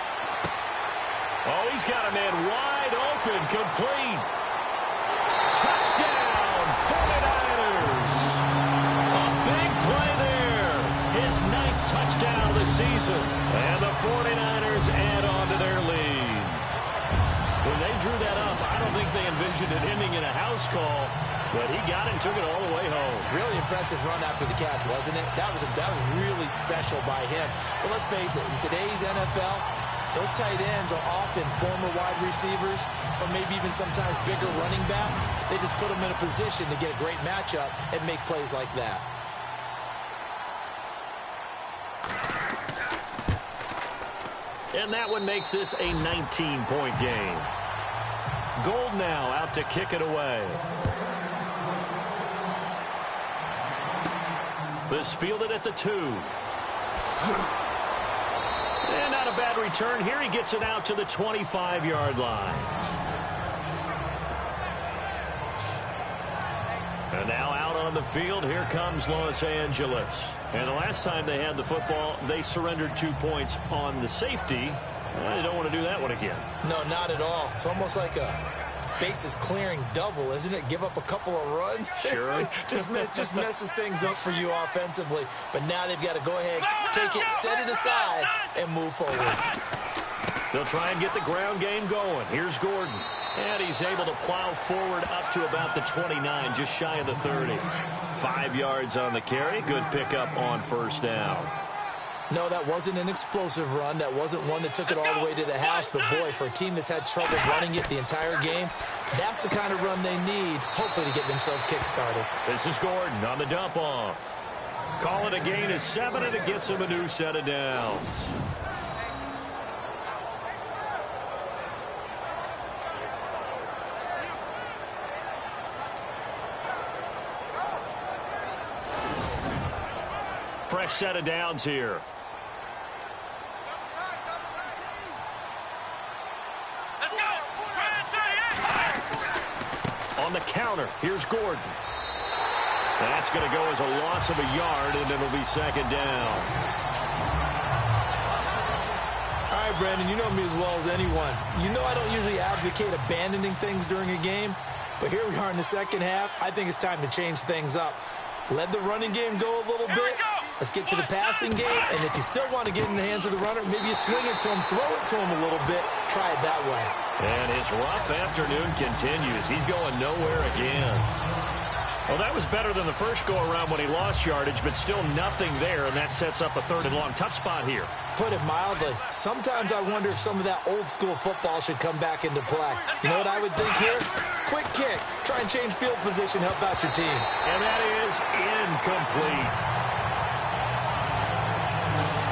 Oh, he's got a man wide open, complete. Touchdown, 49ers. A big play there. His 9th touchdown of the season. And the 49ers add on to their lead. When they drew that up, I don't think they envisioned it ending in a house call. But he got it and took it all the way home. Really impressive run after the catch, wasn't it? That was really special by him. But let's face it, in today's NFL, those tight ends are often former wide receivers or maybe even sometimes bigger running backs. They just put them in a position to get a great matchup and make plays like that. And that one makes this a 19-point game. Gold now out to kick it away. This fielded at the 2. And not a bad return here. He gets it out to the 25-yard line. And now out on the field, here comes Los Angeles. And the last time they had the football, they surrendered 2 points on the safety. Well, they don't want to do that one again. No, not at all. It's almost like a bases clearing double, isn't it? Give up a couple of runs. Sure. just messes things up for you offensively. But now they've got to go ahead, take it, set it aside, and move forward. They'll try and get the ground game going. Here's Gordon. And he's able to plow forward up to about the 29, just shy of the 30. 5 yards on the carry. Good pickup on 1st down. No, that wasn't an explosive run. That wasn't one that took it all the way to the house. But, boy, for a team that's had trouble running it the entire game, that's the kind of run they need, hopefully, to get themselves kick-started. This is Gordon on the dump-off. Call it a gain of 7, and it gets him a new set of downs. Fresh set of downs here. On the counter, here's Gordon. That's going to go as a loss of a yard, and it'll be 2nd down. All right, Brandon, you know me as well as anyone. You know I don't usually advocate abandoning things during a game, but here we are in the second half. I think it's time to change things up. Let the running game go a little bit. Let's get to the passing game, and if you still want to get in the hands of the runner, maybe you swing it to him, throw it to him a little bit, try it that way. And his rough afternoon continues. He's going nowhere again. Well, that was better than the first go-around when he lost yardage, but still nothing there, and that sets up a 3rd and long. Tough spot here. Put it mildly. Sometimes I wonder if some of that old-school football should come back into play. You know what I would think here? Quick kick. Try and change field position, help out your team. And that is incomplete.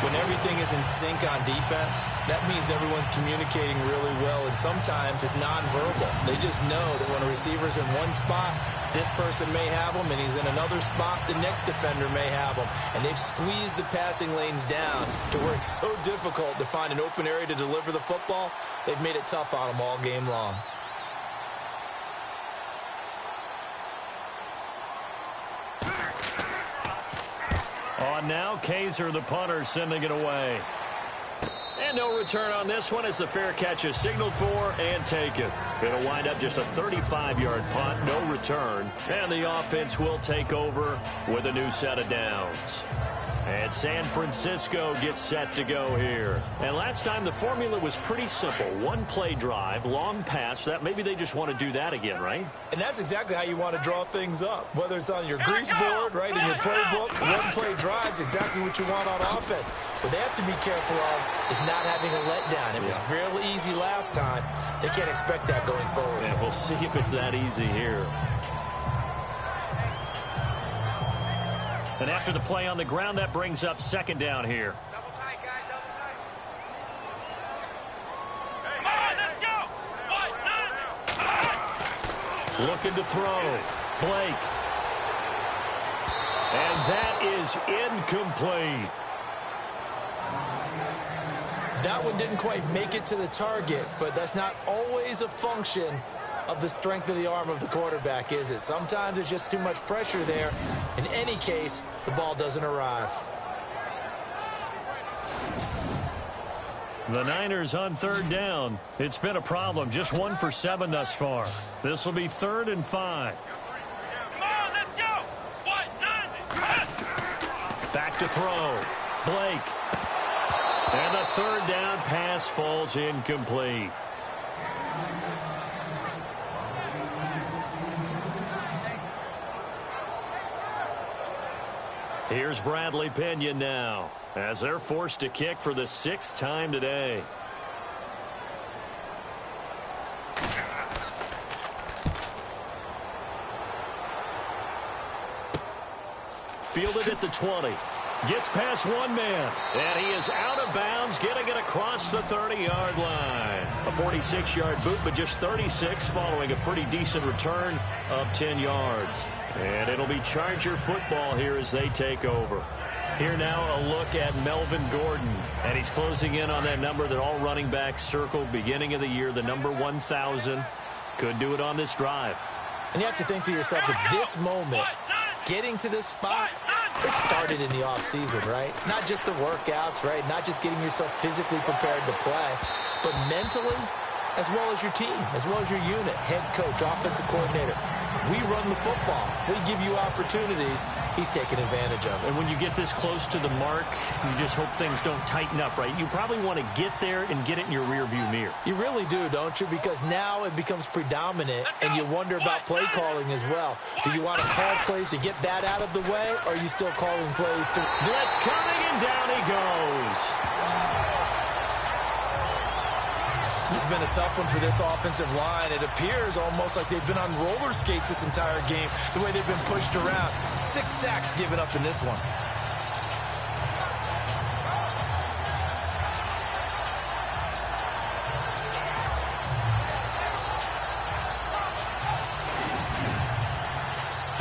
When everything is in sync on defense, that means everyone's communicating really well, and sometimes it's nonverbal. They just know that when a receiver's in one spot, this person may have him, and he's in another spot, the next defender may have him. And they've squeezed the passing lanes down to where it's so difficult to find an open area to deliver the football. They've made it tough on them all game long. On now, Kaiser, the punter, sending it away. And no return on this one as the fair catch is signaled for and taken. It'll wind up just a 35-yard punt, no return. And the offense will take over with a new set of downs. And San Francisco gets set to go here. And last time the formula was pretty simple. One-play drive, long pass. That maybe they just want to do that again, right? And that's exactly how you want to draw things up. Whether it's on your grease board, right, in your playbook, one-play drive is exactly what you want on offense. What they have to be careful of is not having a letdown. It was real easy last time. They can't expect that going forward. And we'll see if it's that easy here. And after the play on the ground, that brings up second down here. Double tight, guys, double tight. Come on, let's go. Looking to throw. Blake. And that is incomplete. That one didn't quite make it to the target, but that's not always a function of the strength of the arm of the quarterback, is it? Sometimes there's just too much pressure there. In any case, the ball doesn't arrive. The Niners on third down. It's been a problem. Just 1 for 7 thus far. This will be 3rd and 5. Come on, let's go. 1-9. Back to throw. Blake. And the third down pass falls incomplete. Here's Bradley Pinion now as they're forced to kick for the 6th time today. Fielded at the 20. Gets past one man. And he is out of bounds, getting it across the 30-yard line. A 46-yard boot, but just 36 following a pretty decent return of 10 yards. And it'll be Charger football here as they take over. Here now a look at Melvin Gordon. And he's closing in on that number that all running backs circled beginning of the year, the number 1,000. Could do it on this drive. And you have to think to yourself that this moment, getting to this spot, it started in the offseason, right? Not just the workouts, right? Not just getting yourself physically prepared to play, but mentally, as well as your team, as well as your unit, head coach, offensive coordinator. We run the football. We give you opportunities. He's taking advantage of it. And when you get this close to the mark, you just hope things don't tighten up, right? You probably want to get there and get it in your rearview mirror. You really do, don't you? Because now it becomes predominant, and you wonder about play calling as well. Do you want to call plays to get that out of the way, or are you still calling plays to... Blitz coming, and down he goes. This has been a tough one for this offensive line. It appears almost like they've been on roller skates this entire game, the way they've been pushed around. 6 sacks given up in this one.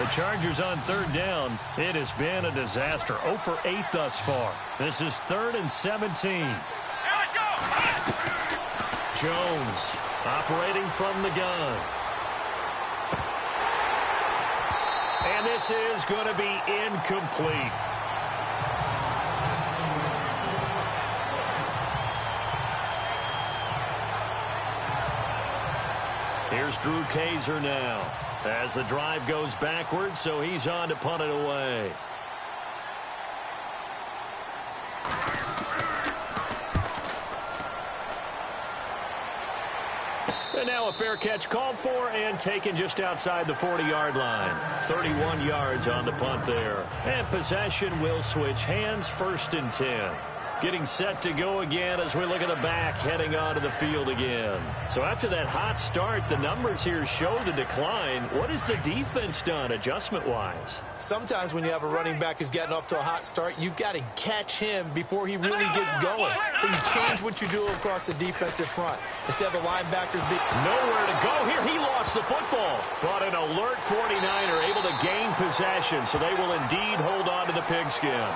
The Chargers on third down. It has been a disaster. 0 for 8 thus far. This is 3rd and 17. Jones operating from the gun. And this is going to be incomplete. Here's Drew Kaiser now as the drive goes backwards, so he's on to punt it away. And now a fair catch called for and taken just outside the 40-yard line. 31 yards on the punt there. And possession will switch hands, 1st and 10. Getting set to go again as we look at the back heading onto the field again. So after that hot start, the numbers here show the decline. What has the defense done adjustment-wise? Sometimes when you have a running back who's getting off to a hot start, you've got to catch him before he really gets going. So you change what you do across the defensive front. Instead of the linebackers being... Nowhere to go here. He lost the football. But an alert 49er able to gain possession, so they will indeed hold on to the pigskin.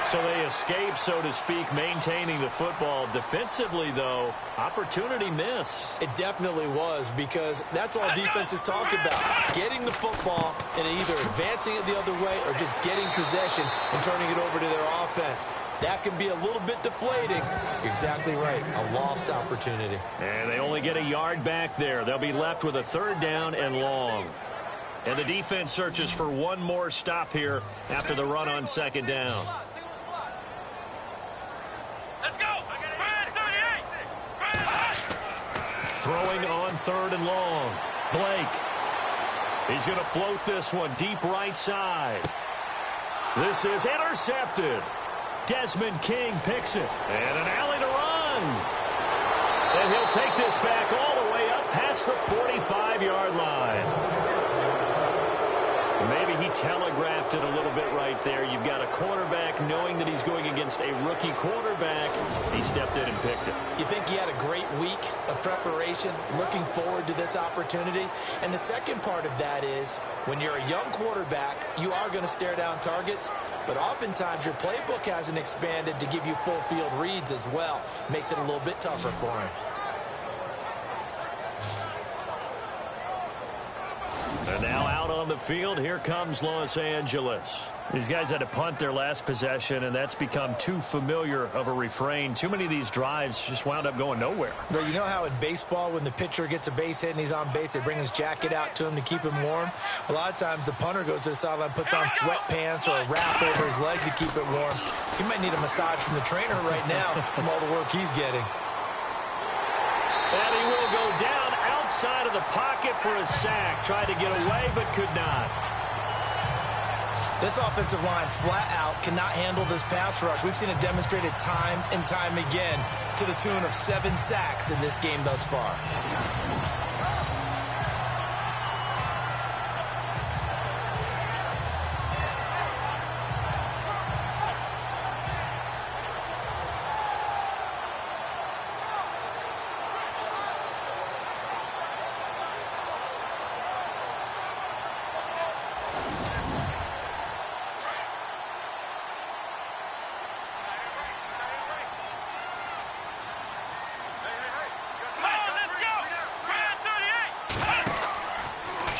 So they escape, so to speak, maintaining the football. Defensively, though, opportunity miss. It definitely was, because that's all defenses talk about. Getting the football and either advancing it the other way or just getting possession and turning it over to their offense. That can be a little bit deflating. You're exactly right. A lost opportunity. And they only get a yard back there. They'll be left with a 3rd down and long. And the defense searches for one more stop here after the run on 2nd down. Let's go. Throwing on 3rd and long. Blake. He's going to float this one deep right side. This is intercepted. Desmond King picks it. And an alley to run. And he'll take this back all the way up past the 45-yard line. Maybe he telegraphed it a little bit right there. You've got a quarterback knowing that he's going against a rookie quarterback. He stepped in and picked it. You think he had a great week of preparation, looking forward to this opportunity? And the second part of that is, when you're a young quarterback, you are going to stare down targets, but oftentimes your playbook hasn't expanded to give you full field reads as well. Makes it a little bit tougher for him. And now out on the field, here comes Los Angeles. These guys had to punt their last possession, and that's become too familiar of a refrain. Too many of these drives just wound up going nowhere. But you know how in baseball, when the pitcher gets a base hit and he's on base, they bring his jacket out to him to keep him warm? A lot of times the punter goes to the sideline, puts on sweatpants or a wrap over his leg to keep it warm. He might need a massage from the trainer right now from all the work he's getting. And he will go down outside of the pocket for a sack. Tried to get away, but could not. This offensive line flat out cannot handle this pass rush. We've seen it demonstrated time and time again to the tune of 7 sacks in this game thus far.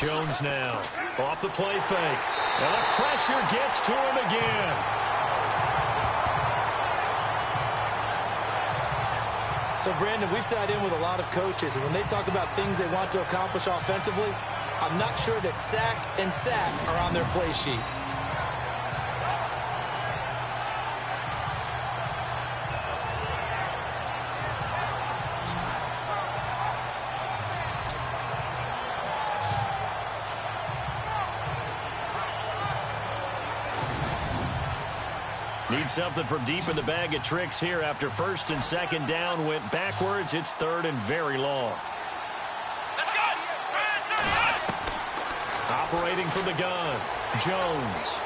Jones now off the play fake. And the pressure gets to him again. So, Brandon, we sat in with a lot of coaches, and when they talk about things they want to accomplish offensively, I'm not sure that sack and sack are on their play sheet. Need something from deep in the bag of tricks here after 1st and 2nd down went backwards. It's 3rd and very long. Operating from the gun, Jones.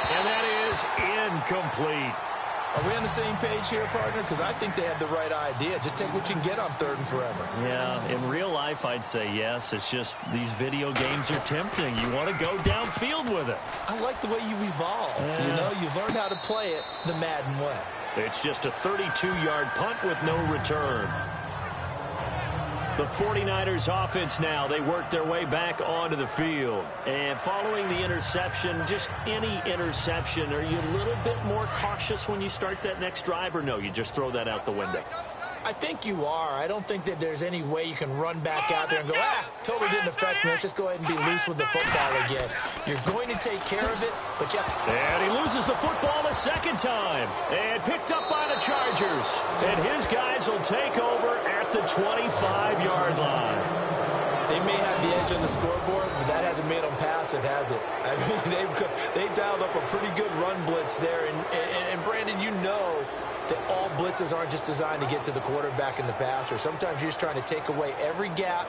And that is incomplete. Are we on the same page here, partner? Because I think they had the right idea. Just take what you can get on 3rd and forever. Yeah, in real life, I'd say yes. It's just these video games are tempting. You want to go downfield with it. I like the way you've evolved. Yeah. You know, you've learned how to play it the Madden way. It's just a 32-yard punt with no return. The 49ers offense now, they work their way back onto the field. And following the interception, just any interception, are you a little bit more cautious when you start that next drive, or no, you just throw that out the window? I think you are. I don't think that there's any way you can run back out there and go, totally didn't affect me. Let's just go ahead and be loose with the football again. You're going to take care of it, but you have to... And he loses the football a second time. And picked up by the Chargers. And his guys will take over at the 25-yard line. They may have the edge on the scoreboard, but that hasn't made them passive, has it? I mean, they've dialed up a pretty good run blitz there. And Brandon, you know that all blitzes aren't just designed to get to the quarterback and the passer. Sometimes you're just trying to take away every gap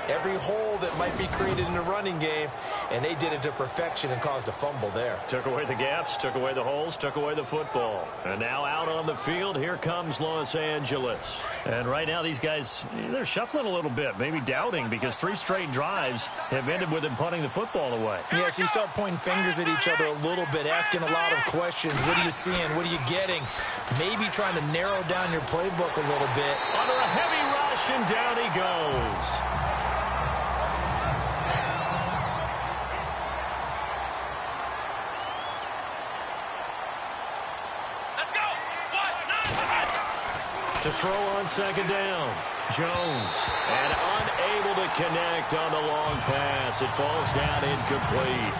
every hole that might be created in the running game, and they did it to perfection and caused a fumble there. Took away the gaps, took away the holes, took away the football. And now out on the field, here comes Los Angeles. And right now these guys, they're shuffling a little bit, maybe doubting, because 3 straight drives have ended with them punting the football away. Yeah, so you start pointing fingers at each other a little bit, asking a lot of questions. What are you seeing? What are you getting? Maybe trying to narrow down your playbook a little bit. Under a heavy rush, and down he goes. Let's go. 1, 9, To throw on second down, Jones. And unable to connect on the long pass. It falls down incomplete.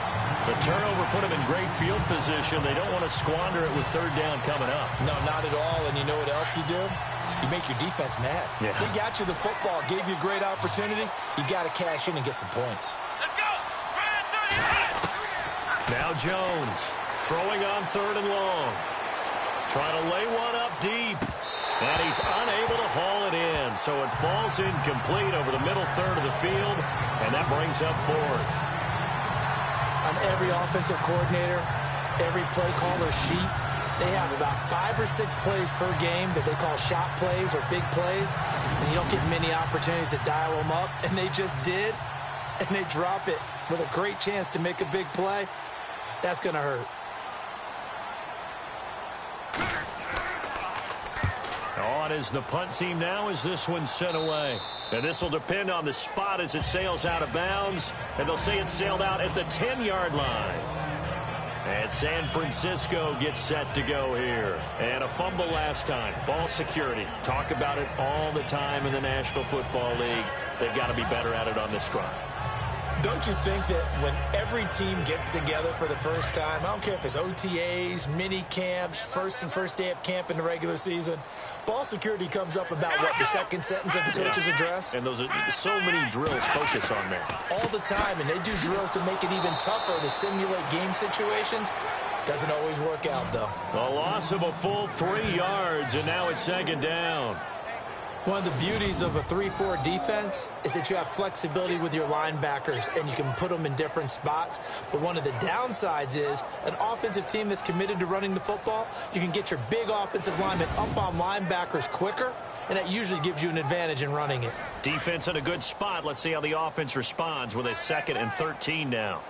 The turnover put him in great field position. They don't want to squander it with third down coming up. No, not at all. And you know what else you do? You make your defense mad. Yeah. They got you the football, gave you a great opportunity. You got to cash in and get some points. let's go. Red 38. Now Jones throwing on third and long. Trying to lay one up deep. And he's unable to haul it in. So it falls incomplete over the middle third of the field. And that brings up fourth. On every offensive coordinator, every play caller sheet, they have about 5 or 6 plays per game that they call shot plays or big plays, and you don't get many opportunities to dial them up, and they just did, and they drop it with a great chance to make a big play. That's going to hurt. On is the punt team now as this one's sent away. And this will depend on the spot as it sails out of bounds. And they'll say it sailed out at the 10-yard line. And San Francisco gets set to go here. And a fumble last time. Ball security. Talk about it all the time in the National Football League. They've got to be better at it on this drive. Don't you think that when every team gets together for the first time, I don't care if it's OTAs, mini camps, first day of camp in the regular season, ball security comes up about, what, the second sentence of the coach's address? And those are so many drills focus on that. All the time, and they do drills to make it even tougher to simulate game situations. Doesn't always work out, though. A loss of a full 3 yards, and now it's second down. One of the beauties of a 3-4 defense is that you have flexibility with your linebackers, and you can put them in different spots. But one of the downsides is an offensive team that's committed to running the football, you can get your big offensive linemen up on linebackers quicker, and that usually gives you an advantage in running it. Defense in a good spot. Let's see how the offense responds with a 2nd and 13 now.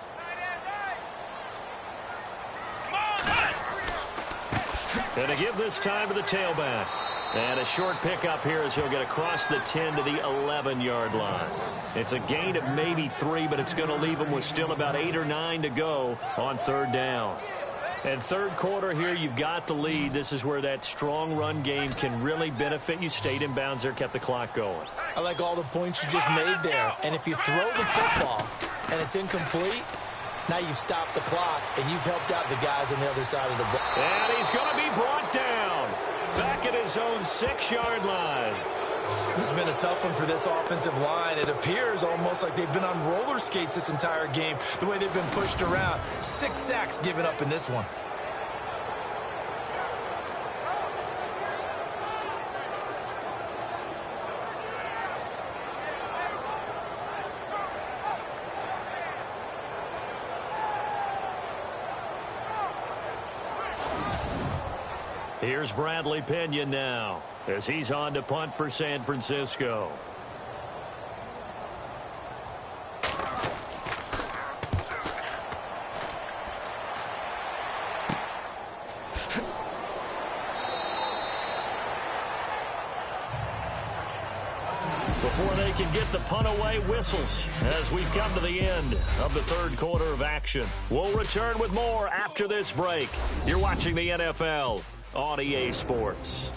And to give this time to the tailback. And a short pickup here as he'll get across the 10 to the 11-yard line. It's a gain of maybe 3, but it's going to leave him with still about 8 or 9 to go on third down. And third quarter here, you've got the lead. This is where that strong run game can really benefit you. Stayed in bounds there, kept the clock going. I like all the points you just made there. And if you throw the football and it's incomplete, now you've stopped the clock and you've helped out the guys on the other side of the ball. And he's going to be brought down. Back at his own 6-yard line. This has been a tough one for this offensive line. It appears almost like they've been on roller skates this entire game, the way they've been pushed around. 6 sacks given up in this one. Here's Bradley Pinion now as he's on to punt for San Francisco. Before they can get the punt away, whistles as we've come to the end of the third quarter of action. We'll return with more after this break. You're watching the NFL on EA Sports.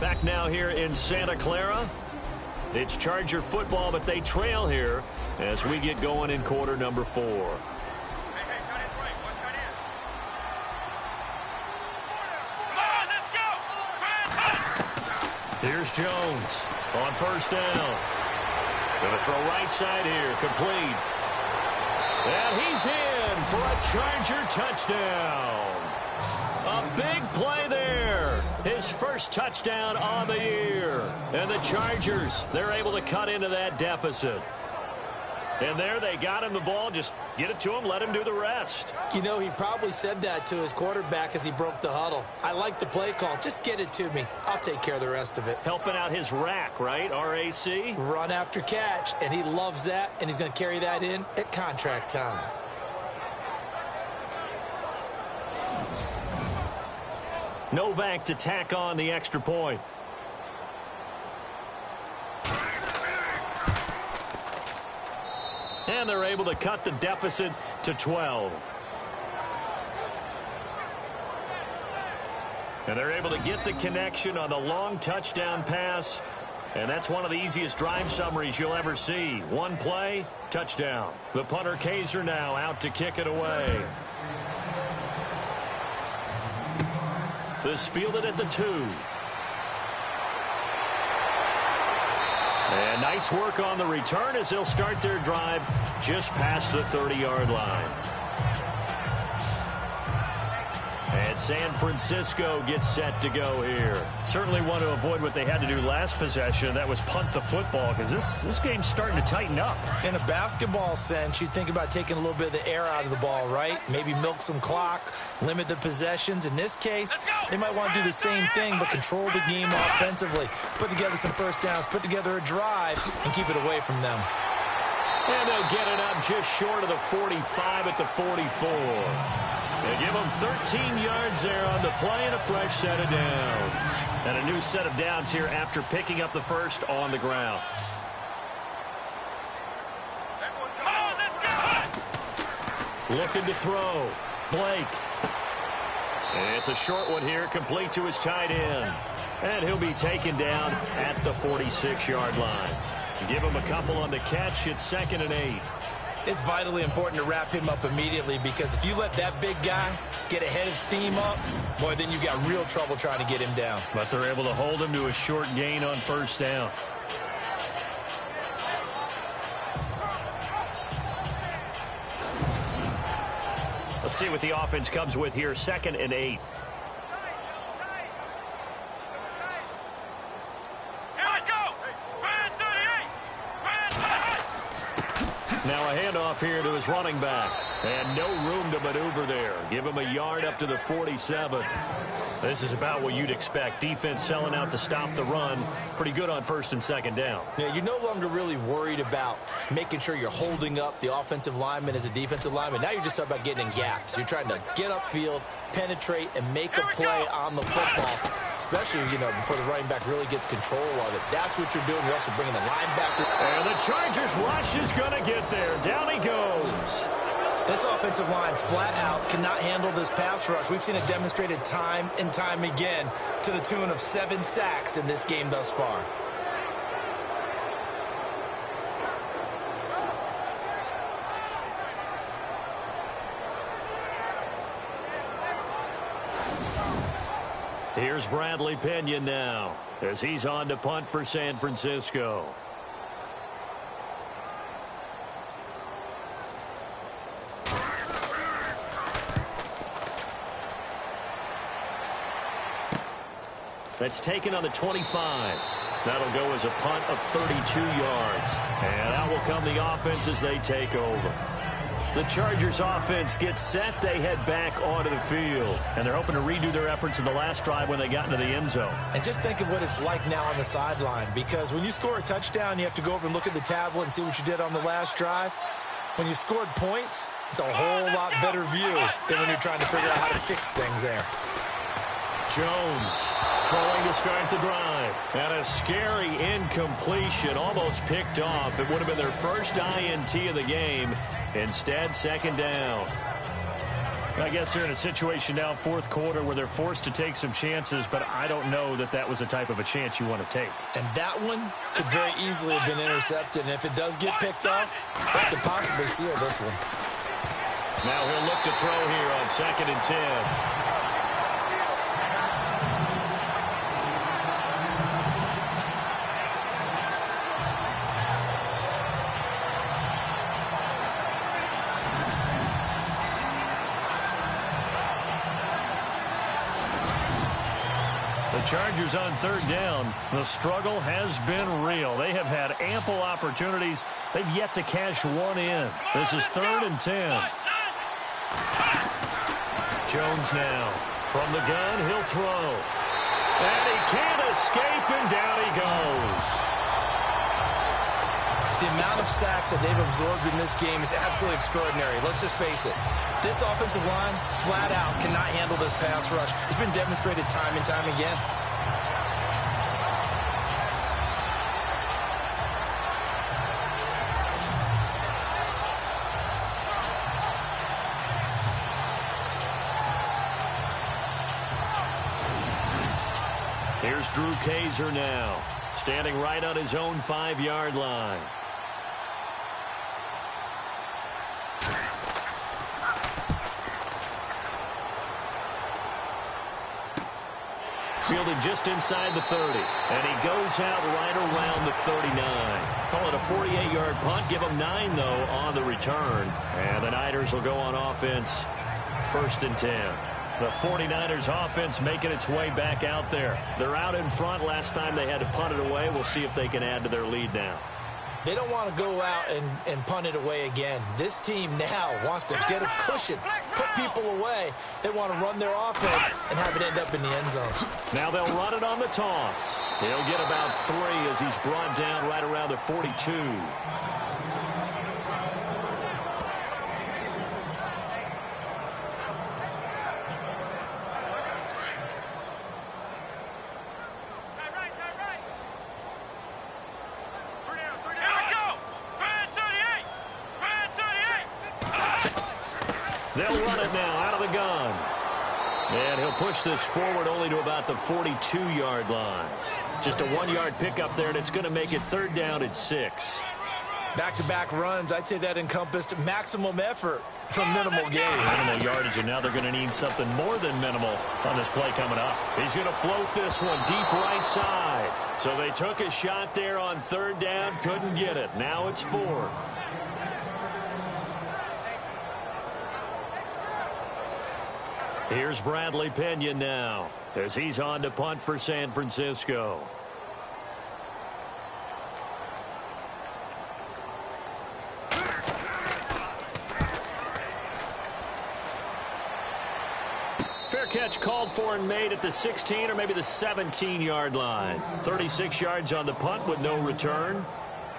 Back now here in Santa Clara. It's Charger football, but they trail here as we get going in quarter number 4. Here's Jones on first down. Going to throw right side here, complete. And he's in for a Charger touchdown. A big play there. His first touchdown on the year. And the Chargers, they're able to cut into that deficit. And there they got him the ball. Just get it to him, let him do the rest. You know, he probably said that to his quarterback as he broke the huddle. I like the play call. Just get it to me. I'll take care of the rest of it. Helping out his rack, right? RAC? Run after catch, and he loves that, and he's going to carry that in at contract time. Novak to tack on the extra point. And they're able to cut the deficit to 12. And they're able to get the connection on the long touchdown pass. And that's one of the easiest drive summaries you'll ever see. One play, touchdown. The punter Kaiser now out to kick it away. This fielded at the 2. And nice work on the return as they'll start their drive just past the 30-yard line. And San Francisco gets set to go here. Certainly want to avoid what they had to do last possession. That was punt the football, because this game's starting to tighten up. In a basketball sense, you think about taking a little bit of the air out of the ball, right? Maybe milk some clock, limit the possessions. In this case, they might want to do the same thing, but control the game offensively. Put together some first downs, put together a drive, and keep it away from them. And they'll get it up just short of the 45 at the 44. They give them 13 yards there on the play and a fresh set of downs. And a new set of downs here after picking up the first on the ground. Looking to throw. Blake. And it's a short one here, complete to his tight end. And he'll be taken down at the 46-yard line. Give him a couple on the catch. It's 2nd and 8. It's vitally important to wrap him up immediately, because if you let that big guy get a head of steam up, boy, then you've got real trouble trying to get him down. But they're able to hold him to a short gain on first down. Let's see what the offense comes with here. 2nd and 8. Now a handoff here to his running back. And no room to maneuver there. Give him a yard up to the 47. This is about what you'd expect. Defense selling out to stop the run. Pretty good on 1st and 2nd down. Yeah, you're no longer really worried about making sure you're holding up the offensive lineman as a defensive lineman. Now you're just talking about getting in gaps. You're trying to get upfield, penetrate, and make a play on the football, especially, before the running back really gets control of it. That's what you're doing. You're also bringing the linebacker. And the Chargers rush is going to get there. Down he goes. This offensive line flat out cannot handle this pass rush. We've seen it demonstrated time and time again to the tune of 7 sacks in this game thus far. Here's Bradley Pinion now as he's on to punt for San Francisco. That's taken on the 25. That'll go as a punt of 32 yards. And out will come the offense as they take over. The Chargers offense gets set. They head back onto the field. And they're hoping to redo their efforts in the last drive when they got into the end zone. And just think of what it's like now on the sideline. Because when you score a touchdown, you have to go over and look at the tablet and see what you did on the last drive. When you scored points, it's a whole lot better view than when you're trying to figure out how to fix things there. Jones throwing to start the drive. And a scary incompletion, almost picked off. It would have been their first INT of the game. Instead, 2nd down. I guess they're in a situation now, 4th quarter, where they're forced to take some chances, but I don't know that that was the type of a chance you want to take. And that one could very easily have been intercepted. And if it does get picked off, that could possibly seal this one. Now he'll look to throw here on 2nd and 10. The Chargers on 3rd down. The struggle has been real. They have had ample opportunities. They've yet to cash one in. This is 3rd and 10. Jones now. From the gun, he'll throw. And he can't escape, and down he goes. The amount of sacks that they've absorbed in this game is absolutely extraordinary. Let's just face it. This offensive line, flat out, cannot handle this pass rush. It's been demonstrated time and time again. Here's Drew Kaiser now, standing right on his own 5-yard line. Fielded just inside the 30, and he goes out right around the 39. Call it a 48-yard punt. Give him 9, though, on the return. And the Niners will go on offense, 1st and 10. The 49ers offense making its way back out there. They're out in front. Last time they had to punt it away. We'll see if they can add to their lead now. They don't want to go out and punt it away again. This team now wants to get a cushion, put people away. They want to run their offense and have it end up in the end zone. Now they'll run it on the toss. He'll get about 3 as he's brought down right around the 42. They'll run it now out of the gun. And he'll push this forward only to about the 42-yard line. Just a 1-yard pickup there, and it's going to make it 3rd down at 6. Back-to-back runs, I'd say that encompassed maximum effort from minimal gain. Minimal yardage, and now they're going to need something more than minimal on this play coming up. He's going to float this one deep right side. So they took a shot there on 3rd down, couldn't get it. Now it's 4th. Here's Bradley Pinion now as he's on to punt for San Francisco. Fair catch called for and made at the 16 or maybe the 17-yard line. 36 yards on the punt with no return.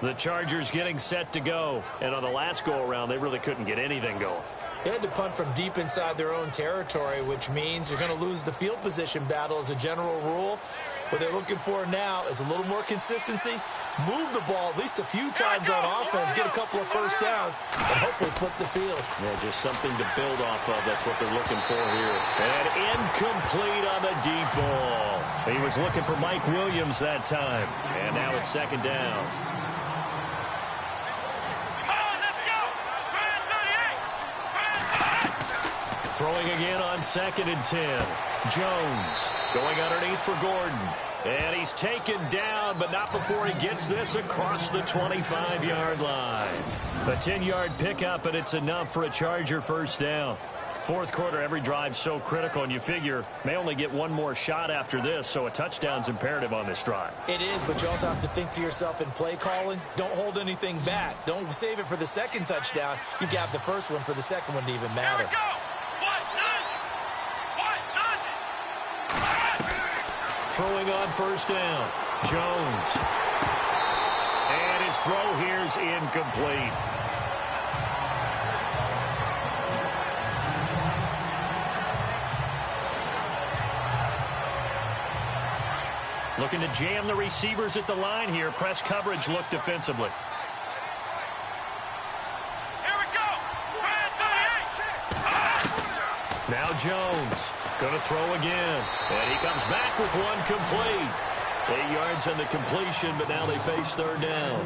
The Chargers getting set to go. And on the last go-around, they really couldn't get anything going. They had to punt from deep inside their own territory, which means you're going to lose the field position battle as a general rule. What they're looking for now is a little more consistency, move the ball at least a few times on offense, get a couple of first downs, and hopefully flip the field. Yeah, just something to build off of. That's what they're looking for here. And incomplete on the deep ball. He was looking for Mike Williams that time. And now it's 2nd down. Throwing again on 2nd and 10. Jones going underneath for Gordon. And he's taken down, but not before he gets this across the 25-yard line. A 10-yard pickup, and it's enough for a Charger 1st down. 4th quarter, every drive's so critical, and you figure may only get one more shot after this, so a touchdown's imperative on this drive. It is, but you also have to think to yourself in play calling, don't hold anything back. Don't save it for the 2nd touchdown. You got the 1st one for the 2nd one to even matter. Throwing on 1st down. Jones. And his throw here's incomplete. Looking to jam the receivers at the line here. Press coverage look defensively. Here we go. Now Jones. Going to throw again. And he comes back with one complete. 8 yards on the completion, but now they face 3rd down.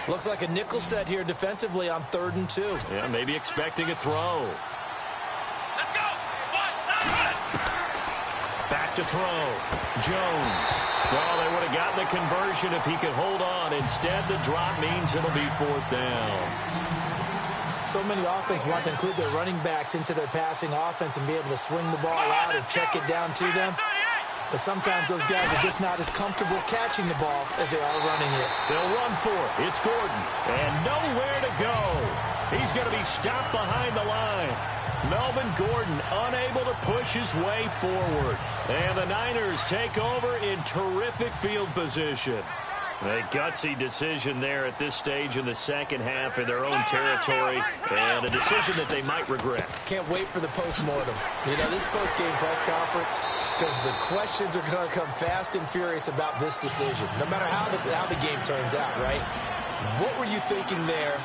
Looks like a nickel set here defensively on 3rd and 2. Yeah, maybe expecting a throw. Back to throw. Jones. Well, they would have gotten the conversion if he could hold on. Instead, the drop means it'll be 4th down. So many offenses want to include their running backs into their passing offense and be able to swing the ball out or check it down to them. But sometimes those guys are just not as comfortable catching the ball as they are running it. They'll run for it. It's Gordon. And nowhere to go. He's going to be stopped behind the line. Melvin Gordon unable to push his way forward. And the Niners take over in terrific field position. A gutsy decision there at this stage in the second half in their own territory, and a decision that they might regret. Can't wait for the postmortem. You know, this post-game press conference, because the questions are going to come fast and furious about this decision, no matter how the game turns out, right? What were you thinking there?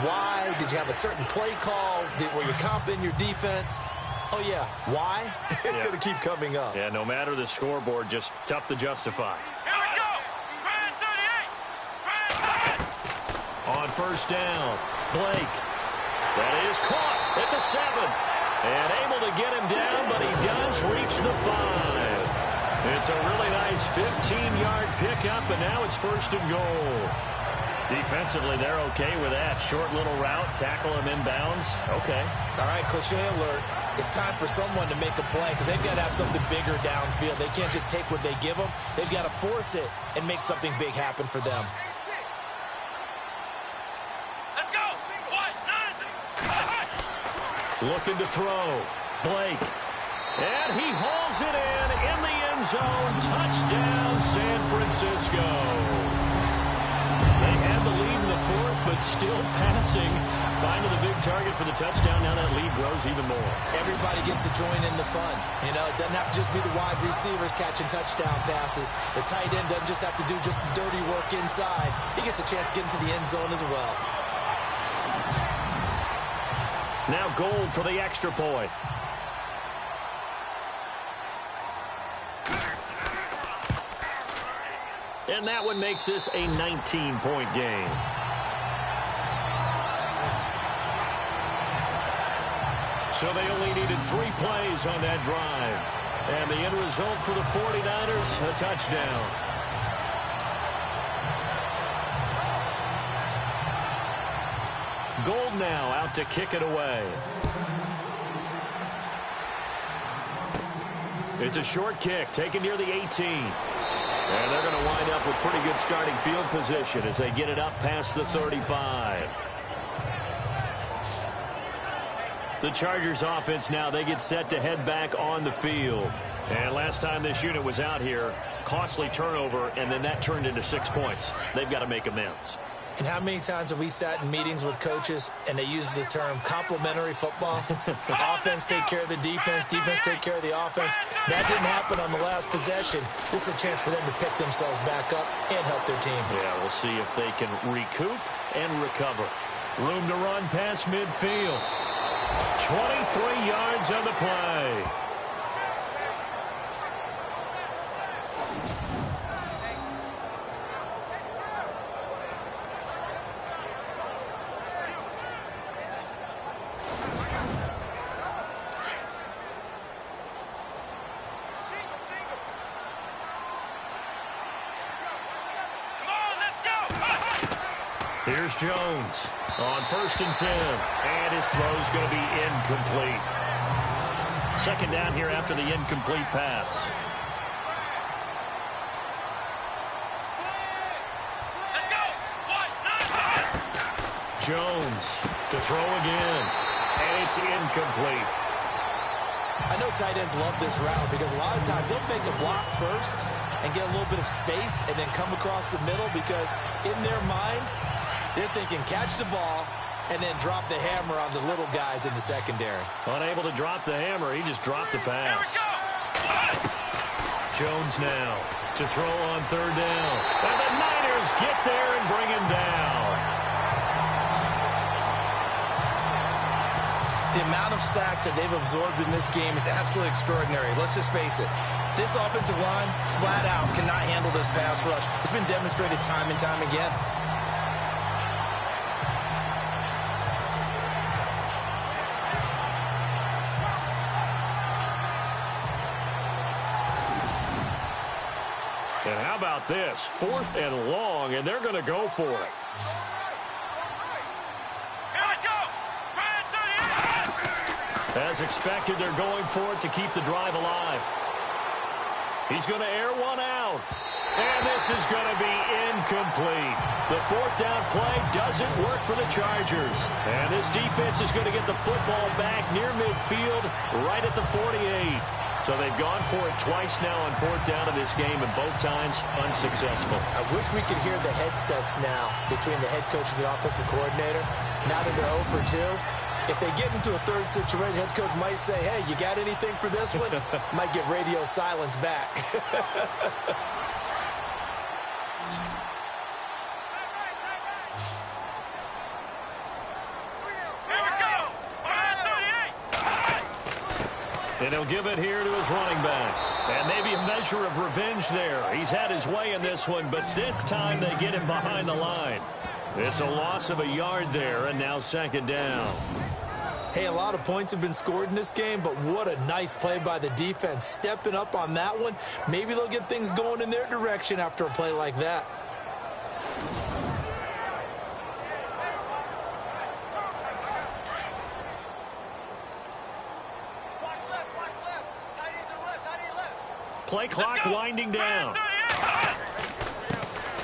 Why? Did you have a certain play call? Were you confident in your defense? Oh, yeah. Why? It's going to keep coming up. Yeah, no matter the scoreboard, just tough to justify. Here we go. On 1st down, Blake. That is caught at the 7. And able to get him down, but he does reach the 5. It's a really nice 15-yard pickup, and now it's 1st and goal. Defensively, they're okay with that. Short little route, tackle him inbounds. Okay. All right, cliche alert. It's time for someone to make a play because they've got to have something bigger downfield. They can't just take what they give them. They've got to force it and make something big happen for them. Let's go. Looking to throw. Blake. And he hauls it in the end zone. Touchdown, San Francisco. They had the lead in the 4th, but still passing. Finding the big target for the touchdown. Now that lead grows even more. Everybody gets to join in the fun. You know, it doesn't have to just be the wide receivers catching touchdown passes. The tight end doesn't just have to do just the dirty work inside. He gets a chance to get into the end zone as well. Now Gold for the extra point. And that one makes this a 19-point game. So they only needed 3 plays on that drive. And the end result for the 49ers, a touchdown. Gold now out to kick it away. It's a short kick taken near the 18. And they're going to wind up with pretty good starting field position as they get it up past the 35. The Chargers offense now, they get set to head back on the field. And last time this unit was out here, costly turnover, and then that turned into 6 points. They've got to make amends. And how many times have we sat in meetings with coaches and they use the term complementary football? Offense take care of the defense, defense take care of the offense. That didn't happen on the last possession. This is a chance for them to pick themselves back up and help their team. Yeah, we'll see if they can recoup and recover. Room to run past midfield. 23 yards on the play. Here's Jones on 1st and 10. And his throw's going to be incomplete. 2nd down here after the incomplete pass. Let's go. Jones to throw again. And it's incomplete. I know tight ends love this route because a lot of times they'll fake a block first and get a little bit of space and then come across the middle because in their mind, they're thinking catch the ball and then drop the hammer on the little guys in the secondary. Unable to drop the hammer, he just dropped the pass. Jones now to throw on 3rd down. And the Niners get there and bring him down. The amount of sacks that they've absorbed in this game is absolutely extraordinary. Let's just face it. This offensive line, flat out, cannot handle this pass rush. It's been demonstrated time and time again. And about this? 4th and long, and they're going to go for it. As expected, they're going for it to keep the drive alive. He's going to air one out. And this is going to be incomplete. The 4th down play doesn't work for the Chargers. And this defense is going to get the football back near midfield, right at the 48. So they've gone for it twice now on 4th down in this game, and both times unsuccessful. I wish we could hear the headsets now between the head coach and the offensive coordinator. Now that they're 0 for 2. If they get into a third situation, head coach might say, hey, you got anything for this one? Might get radio silence back. And he'll give it here to his running back. And maybe a measure of revenge there. He's had his way in this one, but this time they get him behind the line. It's a loss of a yard there, and now 2nd down. Hey, a lot of points have been scored in this game, but what a nice play by the defense. Stepping up on that one. Maybe they'll get things going in their direction after a play like that. Play clock winding down.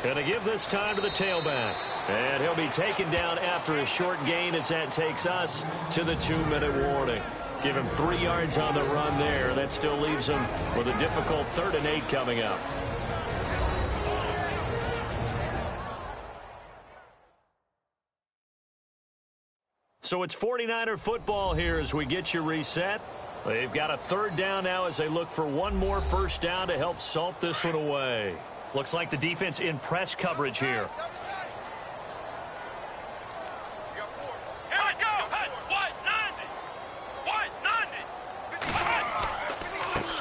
Gonna give this time to the tailback. And he'll be taken down after a short gain as that takes us to the 2-minute warning. Give him 3 yards on the run there. That still leaves him with a difficult 3rd and 8 coming up. So it's 49er football here as we get you reset. They've got a 3rd down now as they look for one more 1st down to help salt this one away. Looks like the defense in press coverage here.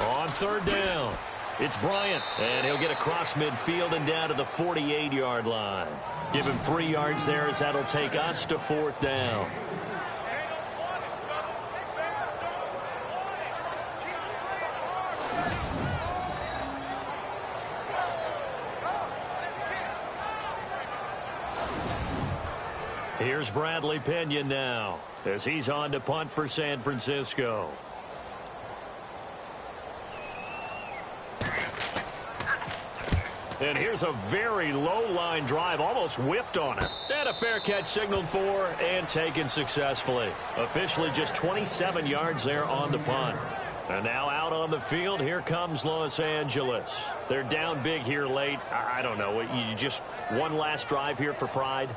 On 3rd down, it's Bryant, and he'll get across midfield and down to the 48-yard line. Give him 3 yards there as that'll take us to 4th down. Here's Bradley Pinion now as he's on to punt for San Francisco. And here's a very low-line drive, almost whiffed on it. And a fair catch signaled for and taken successfully. Officially just 27 yards there on the punt. And now out on the field, here comes Los Angeles. They're down big here late. I don't know, you just one last drive here for pride?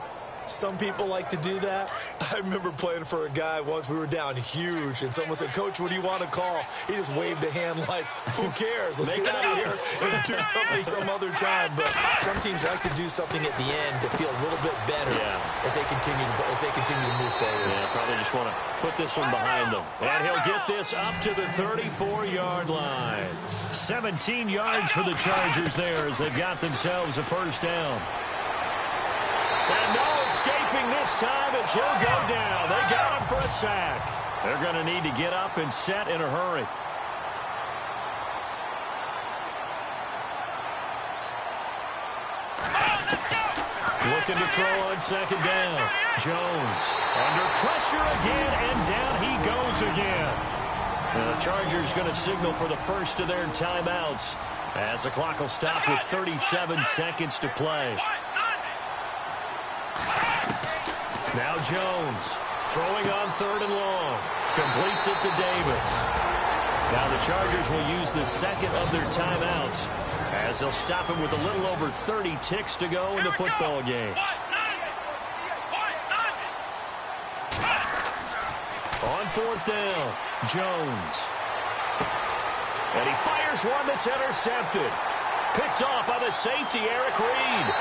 Some people like to do that. I remember playing for a guy once. We were down huge, and someone said, Coach, what do you want to call? He just waved a hand like, who cares? Let's get out of here and do something some other time. But some teams like to do something at the end to feel a little bit better as they continue to move forward. Yeah, probably just want to put this one behind them. And he'll get this up to the 34-yard line. 17 yards for the Chargers there as they've got themselves a 1st down. And no escaping this time as he'll go down. They got him for a sack. They're going to need to get up and set in a hurry. Looking to throw on 2nd down. Jones under pressure again, and down he goes again. And the Chargers going to signal for the first of their timeouts as the clock will stop with 37 seconds to play. Now Jones throwing on 3rd and long. Completes it to Davis. Now the Chargers will use the 2nd of their timeouts as they'll stop him with a little over 30 ticks to go in the football game. On 4th down, Jones. And he fires one that's intercepted. Picked off by the safety, Eric Reed.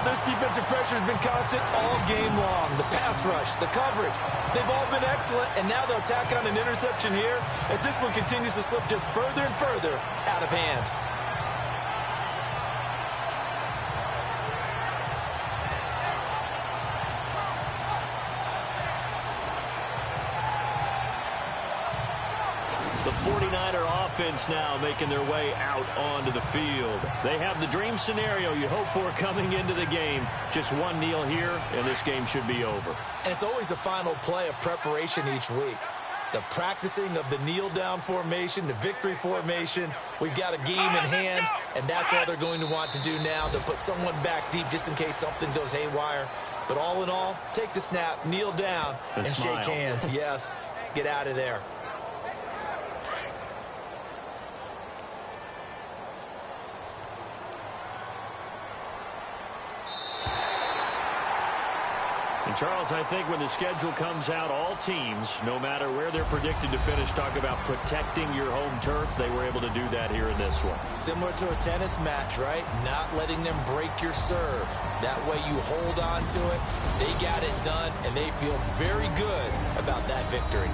This defensive pressure has been constant all game long. The pass rush, the coverage, they've all been excellent, and now they'll tack on an interception here as this one continues to slip just further and further out of hand. offense now making their way out onto the field. They have the dream scenario you hope for coming into the game. Just one kneel here, and this game should be over. And it's always the final play of preparation each week. The practicing of the kneel-down formation, the victory formation. We've got a game in hand, and that's all they're going to want to do now, to put someone back deep just in case something goes haywire. But all in all, take the snap, kneel down, and shake hands. Yes, get out of there. And Charles, I think when the schedule comes out, all teams, no matter where they're predicted to finish, talk about protecting your home turf. They were able to do that here in this one. Similar to a tennis match, right? Not letting them break your serve. That way you hold on to it. They got it done, and they feel very good about that victory.